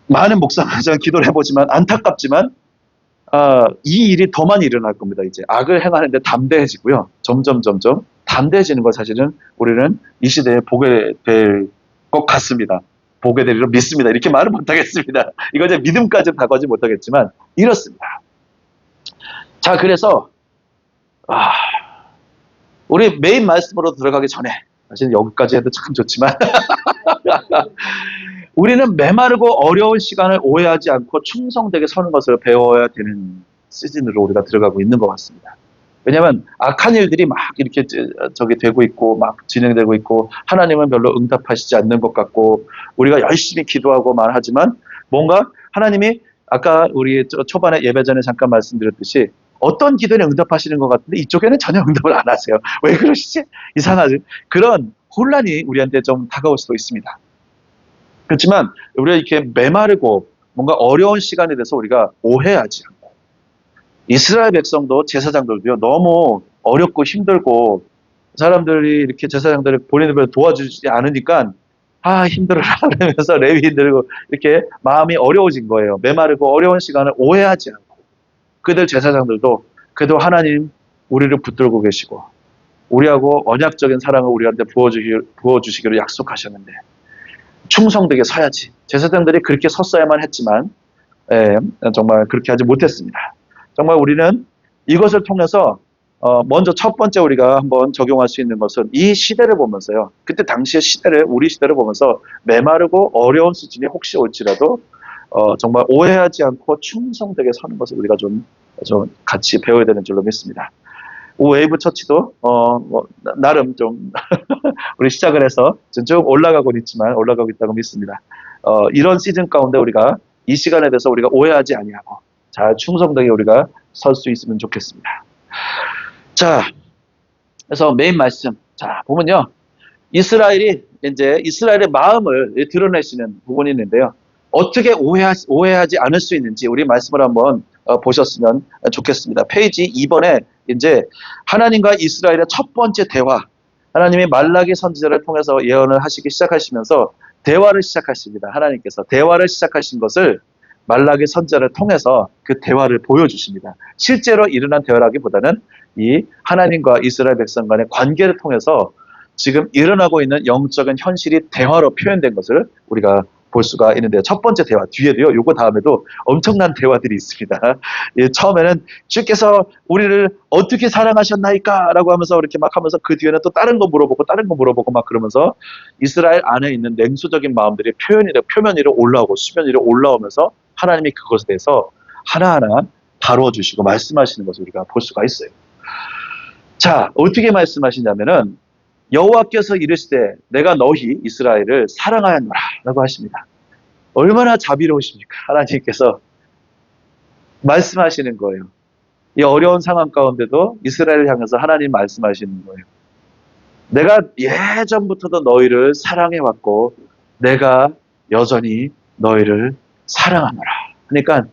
많은 목사님들 기도를 해보지만 안타깝지만 이 일이 더 많이 일어날 겁니다. 이제 악을 행하는데 담대해지고요. 점점 담대해지는 걸 사실은 우리는 이 시대에 보게 될 것 같습니다. 보게 되리라 믿습니다. 이렇게 말은 못하겠습니다. 이거 이제 믿음까지 다가오지 못하겠지만 이렇습니다. 자, 그래서 우리 메인 말씀으로 들어가기 전에 사실 여기까지 해도 참 좋지만 우리는 메마르고 어려운 시간을 오해하지 않고 충성되게 서는 것을 배워야 되는 시즌으로 우리가 들어가고 있는 것 같습니다. 왜냐하면 악한 일들이 막 이렇게 저기 되고 있고 막 진행되고 있고 하나님은 별로 응답하시지 않는 것 같고 우리가 열심히 기도하고 말하지만 뭔가 하나님이 아까 우리 초반에 예배 전에 잠깐 말씀드렸듯이 어떤 기도에 응답하시는 것 같은데 이쪽에는 전혀 응답을 안 하세요. 왜 그러시지? 이상하지? 그런 혼란이 우리한테 좀 다가올 수도 있습니다. 그렇지만 우리가 이렇게 메마르고 뭔가 어려운 시간에 대해서 우리가 오해하지 않고 이스라엘 백성도 제사장들도요 너무 어렵고 힘들고 사람들이 이렇게 제사장들을 본인들 도와주지 않으니까 힘들어라 그러면서 레위인들고 이렇게 마음이 어려워진 거예요. 메마르고 어려운 시간을 오해하지 않고 그들 제사장들도 그래도 하나님 우리를 붙들고 계시고 우리하고 언약적인 사랑을 우리한테 부어주시기로 약속하셨는데 충성되게 서야지. 제사장들이 그렇게 섰어야만 했지만 정말 그렇게 하지 못했습니다. 정말 우리는 이것을 통해서 먼저 첫 번째 우리가 한번 적용할 수 있는 것은 이 시대를 보면서요. 그때 당시의 시대를 우리 시대를 보면서 메마르고 어려운 수준이 혹시 올지라도 정말 오해하지 않고 충성되게 서는 것을 우리가 좀 같이 배워야 되는 줄로 믿습니다. 웨이브 처치도 나름 좀 우리 시작을 해서 쭉 올라가고 있지만 올라가고 있다고 믿습니다. 이런 시즌 가운데 우리가 이 시간에 대해서 우리가 오해하지 아니하고 잘 충성되게 우리가 설 수 있으면 좋겠습니다. 자, 그래서 메인 말씀. 자, 보면요. 이스라엘의 마음을 드러내시는 부분이 있는데요. 어떻게 오해하지 않을 수 있는지 우리 말씀을 한번 보셨으면 좋겠습니다. 페이지 2번에 이제 하나님과 이스라엘의 첫 번째 대화, 하나님이 말라기 선지자를 통해서 예언을 하시기 시작하시면서 대화를 시작하십니다. 하나님께서 대화를 시작하신 것을 말라기 선지자를 통해서 그 대화를 보여주십니다. 실제로 일어난 대화라기보다는 이 하나님과 이스라엘 백성 간의 관계를 통해서 지금 일어나고 있는 영적인 현실이 대화로 표현된 것을 우리가 볼 수가 있는데요. 첫 번째 대화 뒤에도요. 요거 다음에도 엄청난 대화들이 있습니다. 처음에는 주께서 우리를 어떻게 사랑하셨나이까? 라고 하면서 이렇게 막 하면서 그 뒤에는 또 다른 거 물어보고 막 그러면서 이스라엘 안에 있는 냉소적인 마음들이 표면 위로 올라오고 수면 위로 올라오면서 하나님이 그것에 대해서 하나하나 다루어 주시고 말씀하시는 것을 우리가 볼 수가 있어요. 자, 어떻게 말씀하시냐면은 여호와께서 이르시되 내가 너희 이스라엘을 사랑하였노라 라고 하십니다. 얼마나 자비로우십니까? 하나님께서 말씀하시는 거예요. 이 어려운 상황 가운데도 이스라엘을 향해서 하나님 말씀하시는 거예요. 내가 예전부터도 너희를 사랑해왔고 내가 여전히 너희를 사랑하노라. 그러니까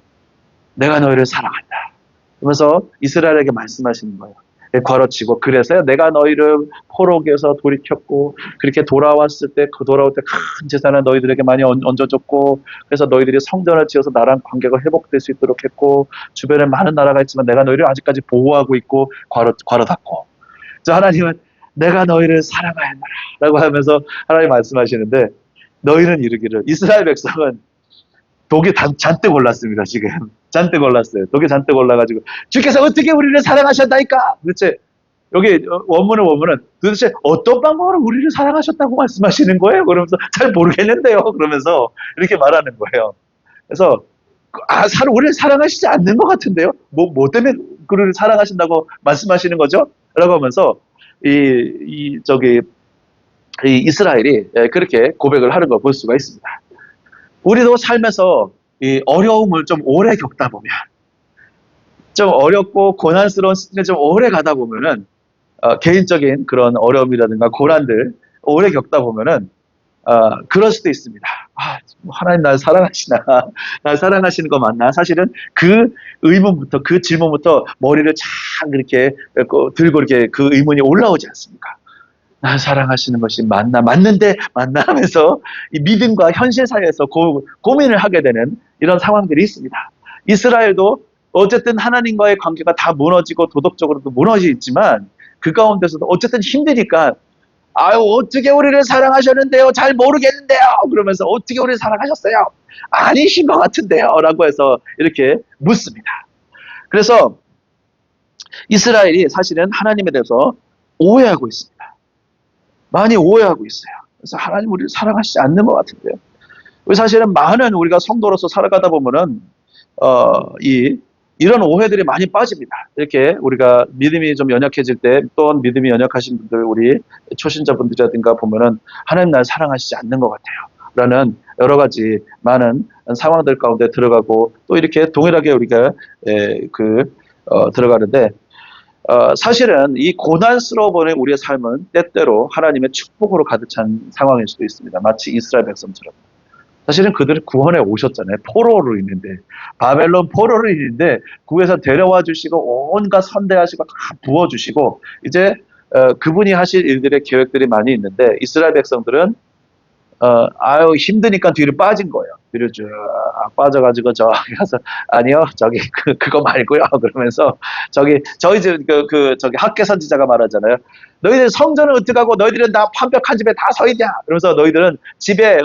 내가 너희를 사랑한다. 그러면서 이스라엘에게 말씀하시는 거예요. 괄호치고 그래서 내가 너희를 포로기에서 돌이켰고 그렇게 돌아왔을 때 그 돌아올 때 큰 재산을 너희들에게 많이 얹어줬고 그래서 너희들이 성전을 지어서 나랑 관계가 회복될 수 있도록 했고 주변에 많은 나라가 있지만 내가 너희를 아직까지 보호하고 있고 괄호 닫고 하나님은 내가 너희를 사랑하였노라 라고 하면서 하나님 말씀하시는데 너희는 이르기를 이스라엘 백성은 독이 잔뜩 올랐습니다. 지금 잔뜩 올랐어요. 독이 잔뜩 올라가지고 주께서 어떻게 우리를 사랑하셨나이까? 도대체 여기 원문은 도대체 어떤 방법으로 우리를 사랑하셨다고 말씀하시는 거예요? 그러면서 잘 모르겠는데요. 그러면서 이렇게 말하는 거예요. 그래서 우리를 사랑하시지 않는 것 같은데요? 뭐 때문에 우리를 사랑하신다고 말씀하시는 거죠? 라고 하면서 이스라엘이 그렇게 고백을 하는 걸 볼 수가 있습니다. 우리도 삶에서 이 어려움을 좀 오래 겪다 보면, 좀 어렵고 고난스러운 시즌을 좀 오래 가다 보면은, 개인적인 그런 어려움이라든가 고난들 오래 겪다 보면은, 그럴 수도 있습니다. 하나님 날 사랑하시나? 날 사랑하시는 거 맞나? 사실은 그 의문부터, 그 질문부터 머리를 착 이렇게 들고 이렇게 그 의문이 올라오지 않습니까? 날 사랑하시는 것이 맞는데 맞나 하면서 이 믿음과 현실 사이에서 고민을 하게 되는 이런 상황들이 있습니다. 이스라엘도 어쨌든 하나님과의 관계가 다 무너지고 도덕적으로도 무너지지만 그 가운데서도 어쨌든 힘드니까 어떻게 우리를 사랑하셨는데요? 잘 모르겠는데요? 그러면서 어떻게 우리를 사랑하셨어요? 아니신 것 같은데요? 라고 해서 이렇게 묻습니다. 그래서 이스라엘이 사실은 하나님에 대해서 오해하고 있습니다. 많이 오해하고 있어요. 그래서 하나님 우리를 사랑하시지 않는 것 같은데요. 사실은 많은 우리가 성도로서 살아가다 보면은 이런 오해들이 많이 빠집니다. 이렇게 우리가 믿음이 좀 연약해질 때 또는 믿음이 연약하신 분들 우리 초신자분들이라든가 보면은 하나님 날 사랑하시지 않는 것 같아요. 라는 여러 가지 많은 상황들 가운데 들어가고 또 이렇게 동일하게 우리가 들어가는데 사실은 이 고난스러워 보이는 우리의 삶은 때때로 하나님의 축복으로 가득 찬 상황일 수도 있습니다. 마치 이스라엘 백성처럼. 사실은 그들은 구원에 오셨잖아요. 포로로 있는데. 바벨론 포로로 있는데 구에서 데려와 주시고 온갖 선대하시고 다 부어주시고 이제 그분이 하실 일들의 계획들이 많이 있는데 이스라엘 백성들은 힘드니까 뒤로 빠진 거예요. 뒤로 쭉 빠져가지고 저기 가서 아니요 저기 그거 말고요 그러면서 저희 저기 학개 선지자가 말하잖아요. 너희들 성전을 어떡하고 너희들은 다 완벽한 집에 다 서 있냐. 그러면서 너희들은 집에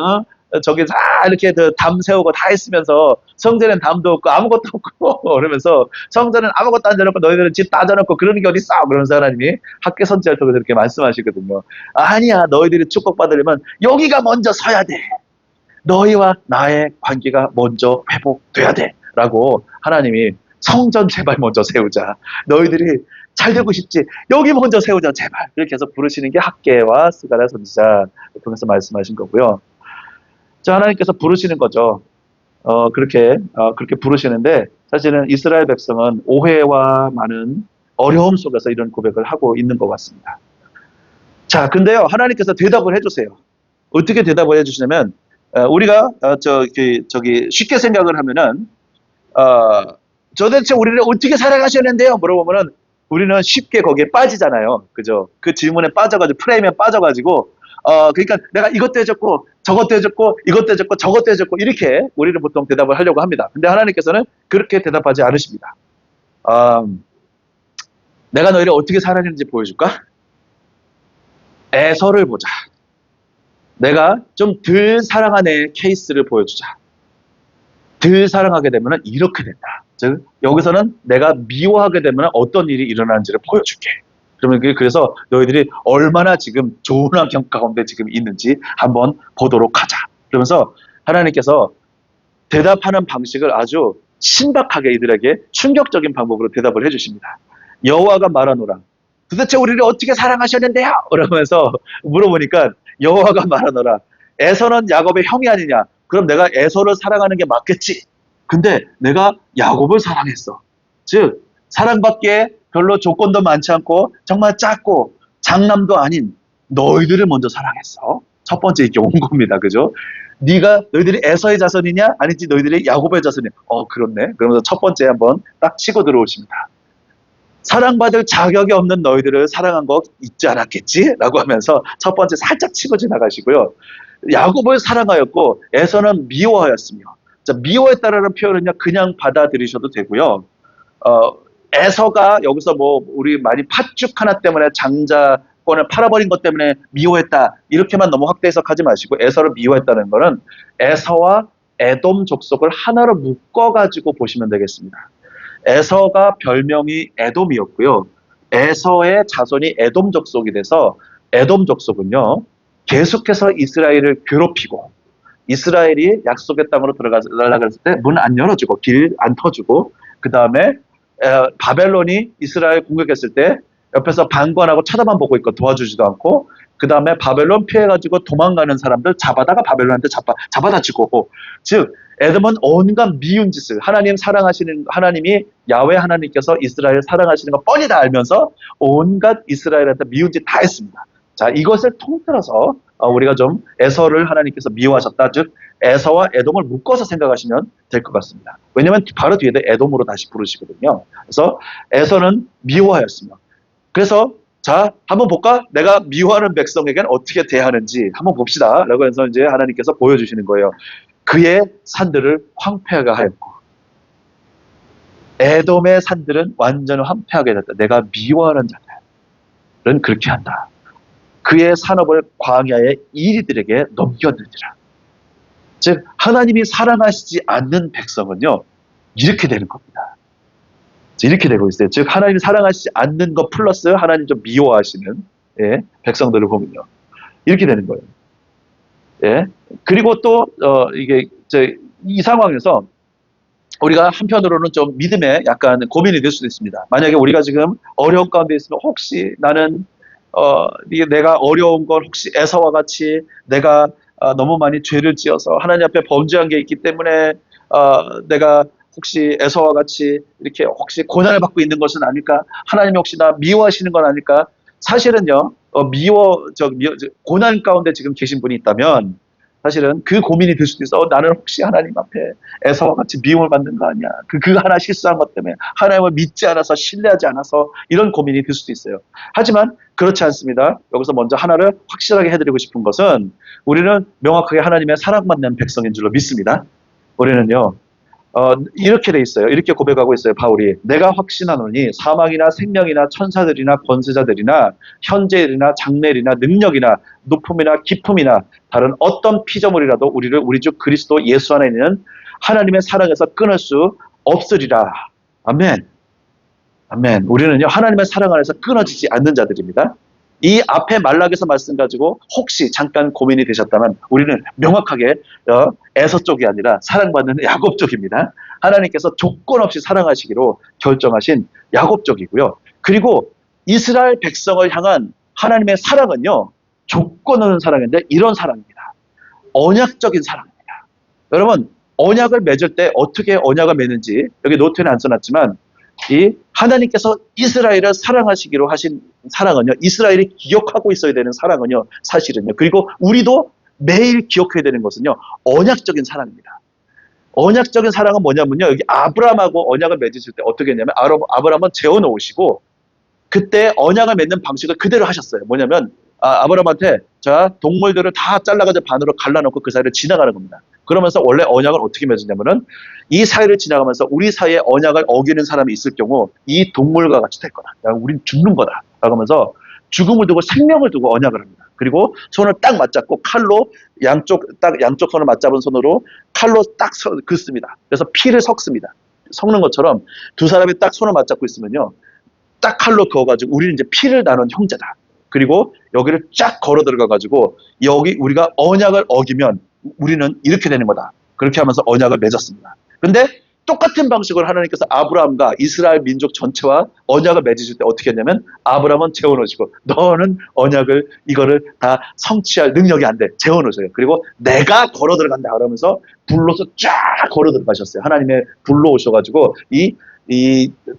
저기 다 이렇게 담 세우고 다 했으면서 성전엔 담도 없고 아무것도 없고 그러면서 성전은 아무것도 안 져놓고 너희들은 집 다 져놓고 그러는 게 어딨어. 그러면서 하나님이 학개 선지자를 통해서 이렇게 말씀하시거든요. 아니야 너희들이 축복받으려면 여기가 먼저 서야 돼. 너희와 나의 관계가 먼저 회복돼야 돼 라고 하나님이 성전 제발 먼저 세우자. 너희들이 잘 되고 싶지? 여기 먼저 세우자 제발. 이렇게 해서 부르시는 게 학개와 스가랴 선지자 통해서 말씀하신 거고요. 자, 하나님께서 부르시는 거죠. 그렇게 부르시는데 사실은 이스라엘 백성은 오해와 많은 어려움 속에서 이런 고백을 하고 있는 것 같습니다. 자, 근데요, 하나님께서 대답을 해주세요. 어떻게 대답을 해주시냐면, 우리가, 쉽게 생각을 하면은, 도대체 우리를 어떻게 사랑하셨는데요? 물어보면은, 우리는 쉽게 거기에 빠지잖아요. 그죠? 그 질문에 빠져가지고, 프레임에 빠져가지고, 그러니까 내가 이것도 해줬고, 저것도 해줬고, 이것도 해줬고, 저것도 해줬고, 이렇게 우리는 보통 대답을 하려고 합니다. 근데 하나님께서는 그렇게 대답하지 않으십니다. 내가 너희를 어떻게 사랑했는지 보여줄까? 에서를 보자. 내가 좀 덜 사랑하는 케이스를 보여주자. 덜 사랑하게 되면 이렇게 된다. 즉 여기서는 내가 미워하게 되면 어떤 일이 일어나는지를 보여줄게. 그래서 너희들이 얼마나 지금 좋은 환경 가운데 지금 있는지 한번 보도록 하자. 그러면서 하나님께서 대답하는 방식을 아주 신박하게 이들에게 충격적인 방법으로 대답을 해주십니다. 여호와가 말하노라. 도대체 우리를 어떻게 사랑하셨는데요? 그러면서 물어보니까 여호와가 말하노라. 에서는 야곱의 형이 아니냐? 그럼 내가 에서를 사랑하는 게 맞겠지. 근데 내가 야곱을 사랑했어. 즉 사랑받기에 별로 조건도 많지 않고 정말 작고 장남도 아닌 너희들을 먼저 사랑했어. 첫 번째 이렇게 온 겁니다. 그죠? 너희들이 에서의 자손이냐? 아니지 너희들이 야곱의 자손이냐? 그렇네. 그러면서 첫 번째 한번 딱 치고 들어오십니다. 사랑받을 자격이 없는 너희들을 사랑한 거 있지 않았겠지? 라고 하면서 첫 번째 살짝 치고 지나가시고요. 야곱을 사랑하였고 에서는 미워하였으며, 자, 미워했다라는 표현은요 그냥 받아들이셔도 되고요. 에서가 여기서 뭐 우리 많이 팥죽 하나 때문에 장자권을 팔아버린 것 때문에 미워했다 이렇게만 너무 확대 해석하지 마시고, 에서를 미워했다는 거는 에서와 에돔 족속을 하나로 묶어가지고 보시면 되겠습니다. 에서가 별명이 에돔이었고요. 에서의 자손이 에돔 족속이 돼서 에돔 족속은요 계속해서 이스라엘을 괴롭히고, 이스라엘이 약속의 땅으로 들어가려고 했을 때 문 안 열어주고 길 안 터주고, 그 다음에 바벨론이 이스라엘 공격했을 때 옆에서 방관하고 쳐다만 보고 있고 도와주지도 않고, 그 다음에 바벨론 피해가지고 도망가는 사람들 잡아다가 바벨론한테 잡아다 주고, 즉 에돔은 온갖 미운 짓을, 하나님이 야훼 하나님께서 이스라엘 사랑하시는 거 뻔히 다 알면서 온갖 이스라엘한테 미운 짓 다 했습니다. 자, 이것을 통틀어서 우리가 좀 에서를 하나님께서 미워하셨다. 즉 에서와 에돔을 묶어서 생각하시면 될 것 같습니다. 왜냐하면 바로 뒤에 에돔으로 다시 부르시거든요. 그래서 에서는 미워하였으며, 그래서 자 한번 볼까? 내가 미워하는 백성에게는 어떻게 대하는지 한번 봅시다. 라고 해서 이제 하나님께서 보여주시는 거예요. 그의 산들을 황폐하게 하였고 에돔의 산들은 완전히 황폐하게 됐다. 내가 미워하는 자들은 그렇게 한다. 그의 산업을 광야의 이리들에게 넘겨드리라. 즉 하나님이 사랑하시지 않는 백성은요 이렇게 되는 겁니다. 이렇게 되고 있어요. 즉 하나님이 사랑하시지 않는 것 플러스 하나님 좀 미워하시는 백성들을 보면요 이렇게 되는 거예요. 그리고 또 이 상황에서 우리가 한편으로는 좀 믿음에 약간 고민이 될 수도 있습니다. 만약에 우리가 지금 어려운 가운데 있으면 혹시 나는 내가 어려운 건 혹시 에서와 같이 내가 너무 많이 죄를 지어서 하나님 앞에 범죄한 게 있기 때문에 내가 혹시 에서와 같이 이렇게 혹시 고난을 받고 있는 것은 아닐까? 하나님이 혹시 나 미워하시는 건 아닐까? 사실은요, 고난 가운데 지금 계신 분이 있다면 사실은 그 고민이 들 수도 있어. 나는 혹시 하나님 앞에 에서와 같이 미움을 받는 거 아니야? 그 하나 실수한 것 때문에 하나님을 믿지 않아서 신뢰하지 않아서 이런 고민이 들 수도 있어요. 하지만 그렇지 않습니다. 여기서 먼저 하나를 확실하게 해드리고 싶은 것은 우리는 명확하게 하나님의 사랑받는 백성인 줄로 믿습니다. 우리는요. 이렇게 돼 있어요. 이렇게 고백하고 있어요. 바울이 내가 확신하노니 사망이나 생명이나 천사들이나 권세자들이나 현재일이나 장래일이나 능력이나 높음이나 깊음이나 다른 어떤 피조물이라도 우리를 우리 주 그리스도 예수 안에 있는 하나님의 사랑에서 끊을 수 없으리라. 아멘. 아멘. 우리는요 하나님의 사랑 안에서 끊어지지 않는 자들입니다. 이 앞에 말락에서 말씀 가지고 혹시 잠깐 고민이 되셨다면 우리는 명확하게 에서 쪽이 아니라 사랑받는 야곱 쪽입니다. 하나님께서 조건 없이 사랑하시기로 결정하신 야곱 쪽이고요. 그리고 이스라엘 백성을 향한 하나님의 사랑은요, 조건 없는 사랑인데 이런 사랑입니다. 언약적인 사랑입니다. 여러분, 언약을 맺을 때 어떻게 언약을 맺는지 여기 노트에는 안 써놨지만 이 하나님께서 이스라엘을 사랑하시기로 하신 사랑은요, 이스라엘이 기억하고 있어야 되는 사랑은요, 사실은요. 그리고 우리도 매일 기억해야 되는 것은요, 언약적인 사랑입니다. 언약적인 사랑은 뭐냐면요, 여기 아브라함하고 언약을 맺으실 때 어떻게 했냐면 아브라함은 재워놓으시고 그때 언약을 맺는 방식을 그대로 하셨어요. 뭐냐면 아브라함한테 자 동물들을 다 잘라가지고 반으로 갈라놓고 그 사이를 지나가는 겁니다. 그러면서 원래 언약을 어떻게 맺었냐면은 이 사이를 지나가면서 우리 사이에 언약을 어기는 사람이 있을 경우 이 동물과 같이 될 거다. 우린 죽는 거다. 라고 하면서 죽음을 두고 생명을 두고 언약을 합니다. 그리고 손을 딱 맞잡고 칼로 양쪽 손을 맞잡은 손으로 칼로 딱 긋습니다. 그래서 피를 섞습니다. 섞는 것처럼 두 사람이 딱 손을 맞잡고 있으면요, 딱 칼로 그어가지고 우리는 이제 피를 나눈 형제다. 그리고 여기를 쫙 걸어 들어가가지고 여기 우리가 언약을 어기면 우리는 이렇게 되는 거다. 그렇게 하면서 언약을 맺었습니다. 근데 똑같은 방식으로 하나님께서 아브라함과 이스라엘 민족 전체와 언약을 맺으실 때 어떻게 했냐면 아브라함은 재워놓으시고 너는 언약을 이거를 다 성취할 능력이 안 돼. 재워놓으세요. 그리고 내가 걸어 들어간다. 그러면서 불로서 쫙 걸어 들어가셨어요. 하나님의 불로 오셔가지고 이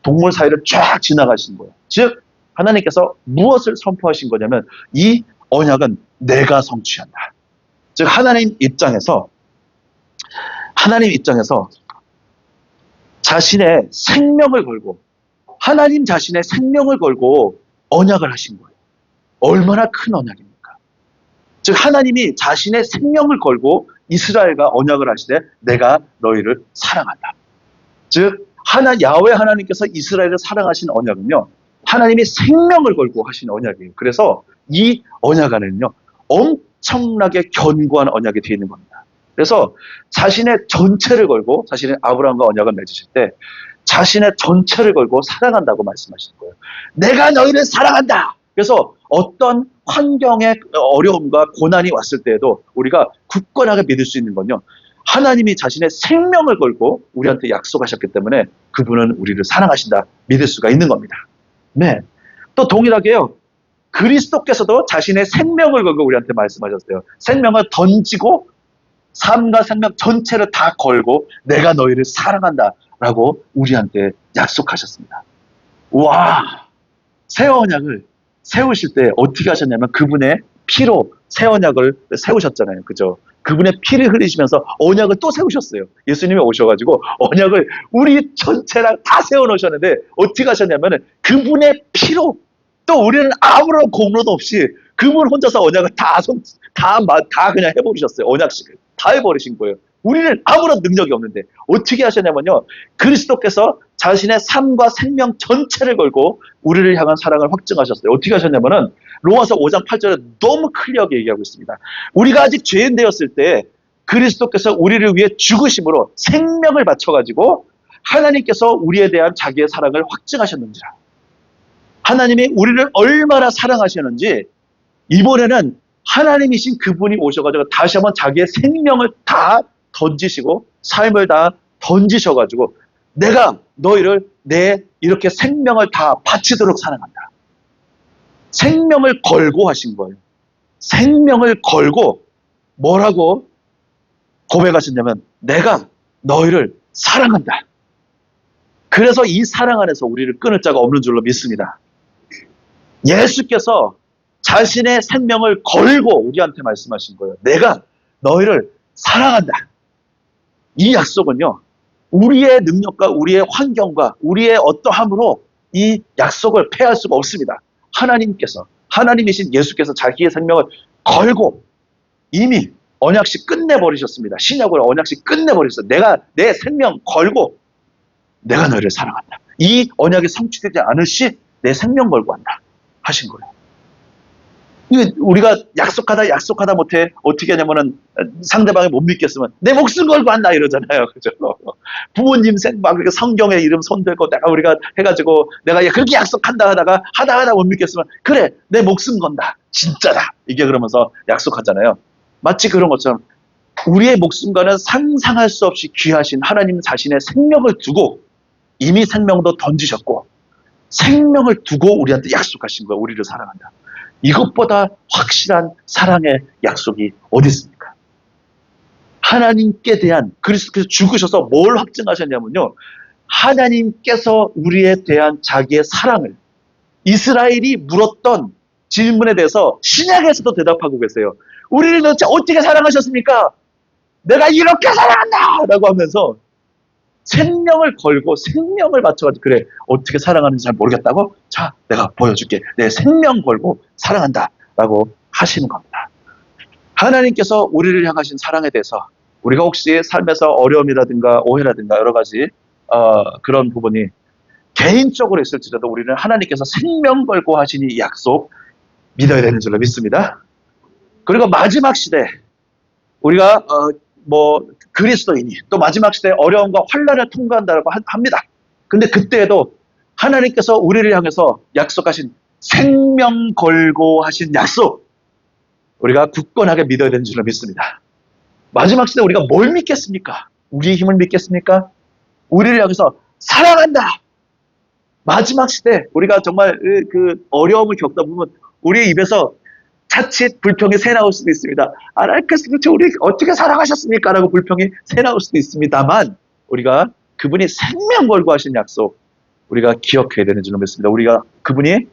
동물 사이를 쫙 지나가신 거예요. 즉 하나님께서 무엇을 선포하신 거냐면 이 언약은 내가 성취한다. 즉 하나님 입장에서 자신의 생명을 걸고 하나님 자신의 생명을 걸고 언약을 하신 거예요. 얼마나 큰 언약입니까? 즉 하나님이 자신의 생명을 걸고 이스라엘과 언약을 하시되 내가 너희를 사랑한다. 즉 야훼 하나님께서 이스라엘을 사랑하신 언약은요, 하나님이 생명을 걸고 하신 언약이에요. 그래서 이 언약 안에는요, 엄청나게 견고한 언약이 되어 있는 겁니다. 그래서 자신의 전체를 걸고 자신의 아브라함과 언약을 맺으실 때 자신의 전체를 걸고 사랑한다고 말씀하시는 거예요. 내가 너희를 사랑한다. 그래서 어떤 환경의 어려움과 고난이 왔을 때에도 우리가 굳건하게 믿을 수 있는 건요, 하나님이 자신의 생명을 걸고 우리한테 약속하셨기 때문에 그분은 우리를 사랑하신다 믿을 수가 있는 겁니다. 네. 또 동일하게요, 그리스도께서도 자신의 생명을 걸고 우리한테 말씀하셨어요. 생명을 던지고 삶과 생명 전체를 다 걸고 내가 너희를 사랑한다 라고 우리한테 약속하셨습니다. 와, 새 언약을 세우실 때 어떻게 하셨냐면 그분의 피로 새 언약을 세우셨잖아요. 그죠? 그분의 피를 흘리시면서 언약을 또 세우셨어요. 예수님이 오셔가지고 언약을 우리 전체랑 다 세워놓으셨는데 어떻게 하셨냐면 그분의 피로 또 우리는 아무런 공로도 없이 그분 혼자서 언약을 다 그냥 해버리셨어요. 언약식을 다 해버리신 거예요. 우리는 아무런 능력이 없는데 어떻게 하셨냐면요, 그리스도께서 자신의 삶과 생명 전체를 걸고 우리를 향한 사랑을 확증하셨어요. 어떻게 하셨냐면은 로마서 5장 8절에 너무 클리어하게 얘기하고 있습니다. 우리가 아직 죄인 되었을 때 그리스도께서 우리를 위해 죽으심으로 생명을 바쳐가지고 하나님께서 우리에 대한 자기의 사랑을 확증하셨는지라. 하나님이 우리를 얼마나 사랑하셨는지 이번에는 하나님이신 그분이 오셔가지고 다시 한번 자기의 생명을 다 던지시고 삶을 다 던지셔가지고 내가 너희를 내 이렇게 생명을 다 바치도록 사랑한다. 생명을 걸고 하신 거예요. 생명을 걸고 뭐라고 고백하셨냐면 내가 너희를 사랑한다. 그래서 이 사랑 안에서 우리를 끊을 자가 없는 줄로 믿습니다. 예수께서 자신의 생명을 걸고 우리한테 말씀하신 거예요. 내가 너희를 사랑한다. 이 약속은요, 우리의 능력과 우리의 환경과 우리의 어떠함으로 이 약속을 폐할 수가 없습니다. 하나님이신 예수께서 자기의 생명을 걸고 이미 언약식 끝내버리셨습니다. 신약으로 언약식 끝내버리셨어요. 내가 내 생명 걸고 내가 너희를 사랑한다. 이 언약이 성취되지 않을 시 내 생명 걸고 한다 하신 거예요. 우리가 약속하다 못해 어떻게 하냐면은 상대방이 못 믿겠으면 내 목숨 걸고 한다 이러잖아요. 그죠? 부모님 막 성경의 이름 손들고 내가 우리가 해가지고 내가 그렇게 약속한다 하다 못 믿겠으면 그래 내 목숨 건다 진짜다 이게 그러면서 약속하잖아요. 마치 그런 것처럼 우리의 목숨과는 상상할 수 없이 귀하신 하나님 자신의 생명을 두고 이미 생명도 던지셨고 생명을 두고 우리한테 약속하신 거예요. 우리를 사랑한다. 이것보다 확실한 사랑의 약속이 어디 있습니까? 하나님께 대한 그리스도께서 죽으셔서 뭘 확증하셨냐면요. 하나님께서 우리에 대한 자기의 사랑을 이스라엘이 물었던 질문에 대해서 신약에서도 대답하고 계세요. 우리를 도대체 어떻게 사랑하셨습니까? 내가 이렇게 사랑한다! 라고 하면서 생명을 걸고 생명을 바쳐가지고 그래 어떻게 사랑하는지 잘 모르겠다고? 자 내가 보여줄게. 내 생명 걸고 사랑한다 라고 하시는 겁니다. 하나님께서 우리를 향하신 사랑에 대해서 우리가 혹시 삶에서 어려움이라든가 오해라든가 여러 가지 그런 부분이 개인적으로 있을지라도 우리는 하나님께서 생명 걸고 하신 이 약속 믿어야 되는 줄로 믿습니다. 그리고 마지막 시대 우리가 그리스도인이 또 마지막 시대에 어려움과 환난을 통과한다고 합니다. 근데 그때에도 하나님께서 우리를 향해서 약속하신 생명 걸고 하신 약속 우리가 굳건하게 믿어야 되는 줄로 믿습니다. 마지막 시대에 우리가 뭘 믿겠습니까? 우리의 힘을 믿겠습니까? 우리를 향해서 사랑한다. 마지막 시대 우리가 정말 그 어려움을 겪다 보면 우리의 입에서 자칫 불평이 새 나올 수도 있습니다. 하나님께서 우리 어떻게 사랑하셨습니까? 라고 불평이 새 나올 수도 있습니다만 우리가 그분이 생명 걸고 하신 약속 우리가 기억해야 되는 줄로 믿습니다. 우리가 그분이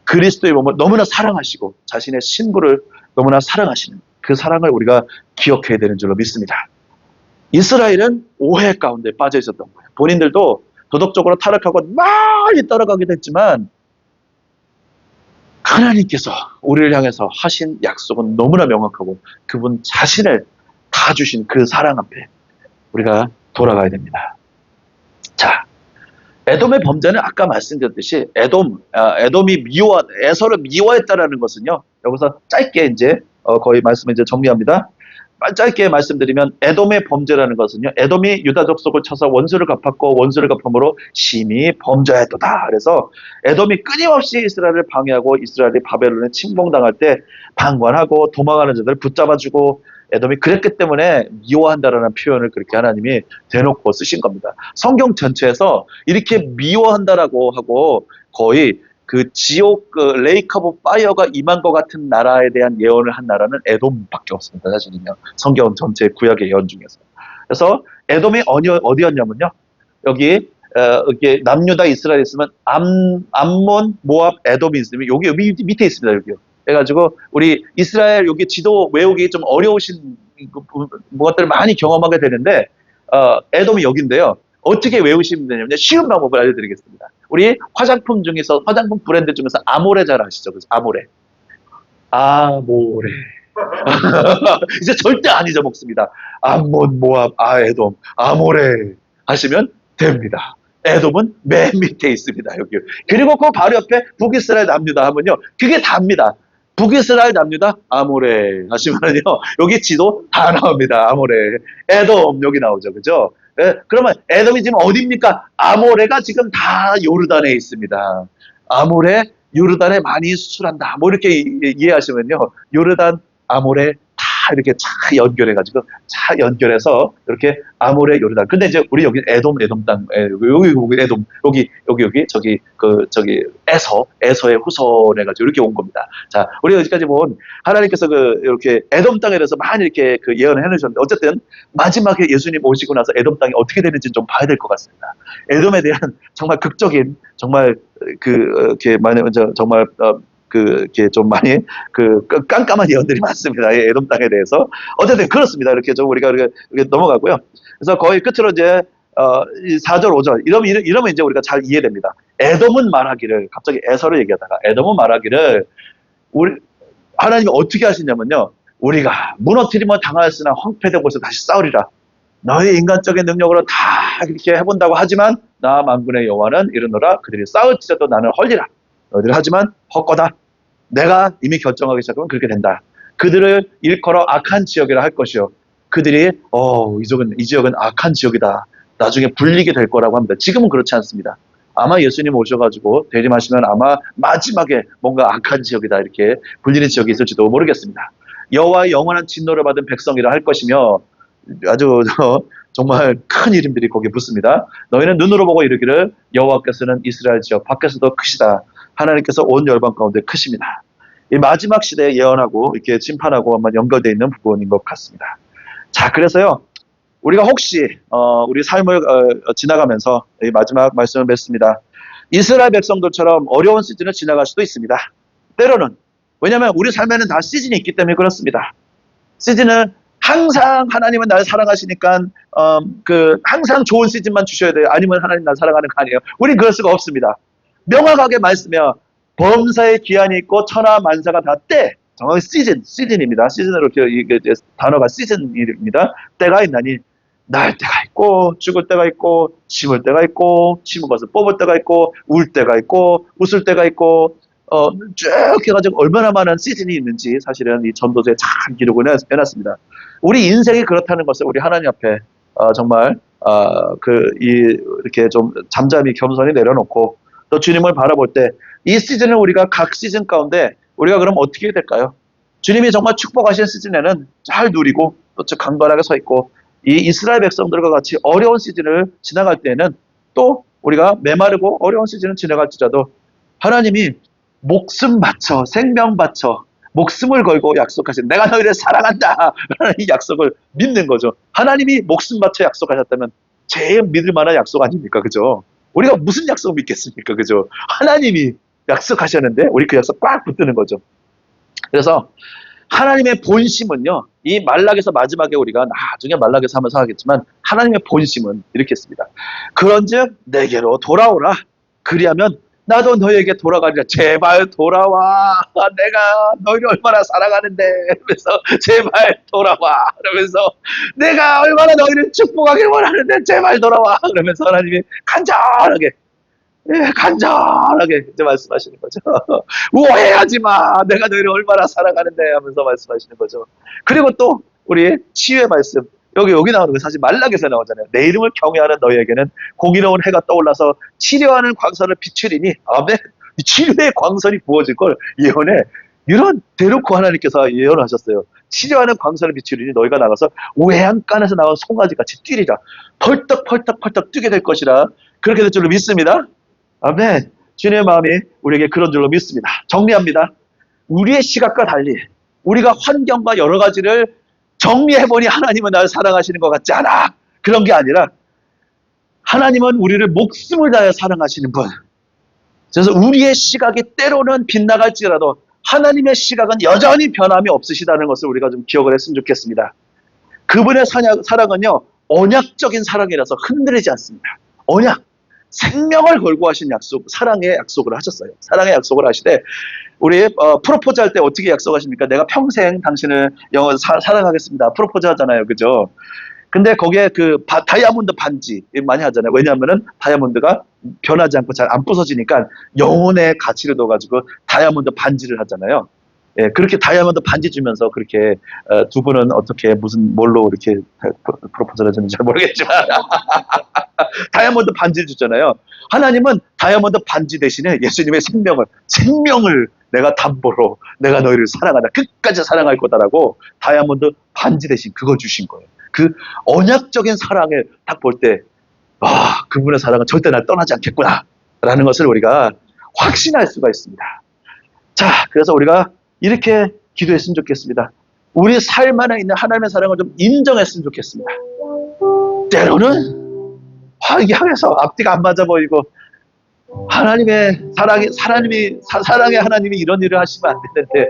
그리스도의 몸을 너무나 사랑하시고 자신의 신부를 너무나 사랑하시는 그 사랑을 우리가 기억해야 되는 줄로 믿습니다. 이스라엘은 오해 가운데 빠져 있었던 거예요. 본인들도 도덕적으로 타락하고 많이 따라가기도 했지만 하나님께서 우리를 향해서 하신 약속은 너무나 명확하고 그분 자신을 다 주신 그 사랑 앞에 우리가 돌아가야 됩니다. 자, 에돔의 범죄는 아까 말씀드렸듯이 에돔이 에서를 미워했다라는 것은요. 여기서 짧게 이제 거의 말씀을 이제 정리합니다. 짧게 말씀드리면 에돔의 범죄라는 것은요. 에돔이 유다 족속을 쳐서 원수를 갚았고 원수를 갚음으로 심히 범죄했도다. 그래서 에돔이 끊임없이 이스라엘을 방해하고 이스라엘이 바벨론에 침공당할 때 방관하고 도망가는 자들을 붙잡아주고 에돔이 그랬기 때문에 미워한다라는 표현을 그렇게 하나님이 대놓고 쓰신 겁니다. 성경 전체에서 이렇게 미워한다라고 하고 거의 그 지옥 레이크 오브 파이어가 임한 것 같은 나라에 대한 예언을 한 나라는 에돔밖에 없습니다. 사실은요. 성경 전체 구약의 예언 중에서. 그래서 에돔이 어디였냐면요. 여기 이게 남유다 이스라엘 있으면 암몬, 모압, 에돔이 있으면 여기 밑에 있습니다. 여기요. 그래가지고 우리 이스라엘 여기 지도 외우기 좀 어려우신 것들을 많이 경험하게 되는데 에돔이 여기인데요. 어떻게 외우시면 되냐면 쉬운 방법을 알려드리겠습니다. 우리 화장품 중에서 화장품 브랜드 중에서 아모레 잘 아시죠? 그래서 아모레 이제 절대 안 잊어먹습니다. 암몬, 모압, 에돔, 아모레 하시면 됩니다. 에돔은 맨 밑에 있습니다. 여기. 그리고 그 바로 옆에 북이스라엘 남유다 하면요. 그게 답니다. 북이스라엘 남유다 아모레 하시면요. 여기 지도 다 나옵니다. 아모레. 에돔 여기 나오죠. 그죠? 그러면 에돔이 지금 어디입니까? 아모레가 지금 다 요르단에 있습니다. 아모레, 요르단에 많이 수출한다. 뭐 이렇게 이해하시면요. 요르단, 아모레 다 이렇게 잘 연결해가지고 잘 연결해서 이렇게 아모레, 요르단. 근데 이제 우리 여기 에돔 땅, 여기 에돔, 여기 저기 에서의 후손해가지고 이렇게 온 겁니다. 자, 우리 여기까지 본 하나님께서 이렇게 에돔 땅에 대해서 많이 이렇게 예언을 해놓으셨는데 어쨌든 마지막에 예수님 오시고 나서 에돔 땅이 어떻게 되는지 좀 봐야 될 것 같습니다. 에돔에 대한 정말 극적인 정말 정말 이렇게 좀 많이 깜깜한 예언들이 많습니다. 에돔 땅에 대해서 어쨌든 그렇습니다. 이렇게 좀 우리가 이렇게 넘어가고요. 그래서 거의 끝으로 이제 4절 5절 이러면 이제 우리가 잘 이해됩니다. 에돔은 말하기를 갑자기 에서를 얘기하다가 에돔은 말하기를 우리 하나님이 어떻게 하시냐면요. 우리가 무너뜨림을 당하였으나 황폐된 곳에서 다시 싸우리라. 너희 인간적인 능력으로 다 이렇게 해본다고 하지만 나 만군의 여호와는 이르노라 그들이 싸울지라도 나는 헐리라. 너희들 하지만 헛거다. 내가 이미 결정하기 시작하면 그렇게 된다. 그들을 일컬어 악한 지역이라 할 것이요. 그들이 이 지역은 악한 지역이다. 나중에 불리게 될 거라고 합니다. 지금은 그렇지 않습니다. 아마 예수님 오셔가지고 대림하시면 아마 마지막에 뭔가 악한 지역이다 이렇게 불리는 지역이 있을지도 모르겠습니다. 여호와의 영원한 진노를 받은 백성이라 할 것이며 아주 정말 큰 이름들이 거기에 붙습니다. 너희는 눈으로 보고 이르기를 여호와께서는 이스라엘 지역 밖에서도 크시다. 하나님께서 온 열방 가운데 크십니다. 이 마지막 시대에 예언하고 이렇게 심판하고 한번 연결되어 있는 부분인 것 같습니다. 자, 그래서요. 우리가 혹시 우리 삶을 지나가면서 이 마지막 말씀을 맺습니다. 이스라엘 백성들처럼 어려운 시즌을 지나갈 수도 있습니다. 때로는. 왜냐하면 우리 삶에는 다 시즌이 있기 때문에 그렇습니다. 시즌은 항상 하나님은 나를 사랑하시니까 항상 좋은 시즌만 주셔야 돼요. 아니면 하나님 나를 사랑하는 거 아니에요. 우린 그럴 수가 없습니다. 명확하게 말씀해요. 범사의 기한이 있고 천하 만사가 다 때, 정확히 시즌입니다. 시즌으로 이게 단어가 시즌입니다. 때가 있나니 날 때가 있고 죽을 때가 있고 심을 때가 있고 심은 것을 뽑을 때가 있고 울 때가 있고 웃을 때가 있고 쭉 해가지고 얼마나 많은 시즌이 있는지 사실은 이 전도서에 잘 기록을 해놨습니다. 우리 인생이 그렇다는 것을 우리 하나님 앞에 정말 이렇게 좀 잠잠히 겸손히 내려놓고 또 주님을 바라볼 때 이 시즌을 우리가 각 시즌 가운데 우리가 그럼 어떻게 될까요? 주님이 정말 축복하신 시즌에는 잘 누리고 또 강건하게 서 있고 이 이스라엘 백성들과 같이 어려운 시즌을 지나갈 때에는 또 우리가 메마르고 어려운 시즌을 지나갈지라도 하나님이 목숨 바쳐 생명 바쳐 목숨을 걸고 약속하신 내가 너희를 사랑한다 라는 이 약속을 믿는 거죠. 하나님이 목숨 바쳐 약속하셨다면 제일 믿을 만한 약속 아닙니까? 그죠? 우리가 무슨 약속 믿겠습니까? 그죠? 하나님이 약속하셨는데 우리 그 약속 꽉 붙드는 거죠. 그래서 하나님의 본심은요, 이 말락에서 마지막에 우리가 나중에 말락에서 하면서 하겠지만 하나님의 본심은 이렇게 했습니다. 그런즉 내게로 돌아오라. 그리하면 나도 너에게 돌아가리라. 제발 돌아와. 내가 너희를 얼마나 사랑하는데. 그래서 제발 돌아와. 그러면서 내가 얼마나 너희를 축복하기를 원하는데 제발 돌아와. 그러면서 하나님이 간절하게 이제 말씀하시는 거죠. 오해하지 마. 내가 너희를 얼마나 사랑하는데 하면서 말씀하시는 거죠. 그리고 또 우리 치유의 말씀. 여기 나오는 거 사실 말락에서 나오잖아요. 내 이름을 경외하는 너희에게는 공의로운 해가 떠올라서 치료하는 광선을 비추리니 아멘. 치료의 광선이 부어질 걸 예언해. 이런 대놓고 하나님께서 예언하셨어요. 치료하는 광선을 비추리니 너희가 나가서 외양간에서 나온 송아지같이 뛰리라. 펄떡 뛰게 될 것이라. 그렇게 될 줄로 믿습니다. 아멘. 주님의 마음이 우리에게 그런 줄로 믿습니다. 정리합니다. 우리의 시각과 달리 우리가 환경과 여러 가지를 정리해보니 하나님은 나를 사랑하시는 것 같지 않아. 그런 게 아니라 하나님은 우리를 목숨을 다해 사랑하시는 분. 그래서 우리의 시각이 때로는 빗나갈지라도 하나님의 시각은 여전히 변함이 없으시다는 것을 우리가 좀 기억을 했으면 좋겠습니다. 그분의 사랑은요, 언약적인 사랑이라서 흔들리지 않습니다. 언약. 생명을 걸고 하신 약속, 사랑의 약속을 하셨어요. 사랑의 약속을 하시되 우리 프로포즈 할 때 어떻게 약속하십니까? 내가 평생 당신을 사랑하겠습니다. 프로포즈 하잖아요. 그죠? 근데 거기에 다이아몬드 반지 많이 하잖아요. 왜냐하면은 다이아몬드가 변하지 않고 잘 안 부서지니까 영혼의 가치를 넣어가지고 다이아몬드 반지를 하잖아요. 예, 그렇게 다이아몬드 반지 주면서 그렇게 두 분은 어떻게 뭘로 이렇게 프로포즈를 하셨는지 잘 모르겠지만 다이아몬드 반지를 주잖아요. 하나님은 다이아몬드 반지 대신에 예수님의 생명을 내가 담보로 내가 너희를 사랑하다. 끝까지 사랑할 거다라고 다이아몬드 반지 대신 그거 주신 거예요. 그 언약적인 사랑을 딱 볼 때 그분의 사랑은 절대 날 떠나지 않겠구나 라는 것을 우리가 확신할 수가 있습니다. 자, 그래서 우리가 이렇게 기도했으면 좋겠습니다. 우리 삶 안에 있는 하나님의 사랑을 좀 인정했으면 좋겠습니다. 때로는 이게 향해서 앞뒤가 안 맞아 보이고 하나님의 사랑의 하나님이 이런 일을 하시면 안 되는데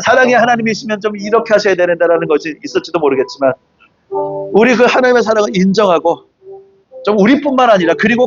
사랑의 하나님이시면 좀 이렇게 하셔야 되는다라는 것이 있을지도 모르겠지만 우리 그 하나님의 사랑을 인정하고 좀 우리뿐만 아니라 그리고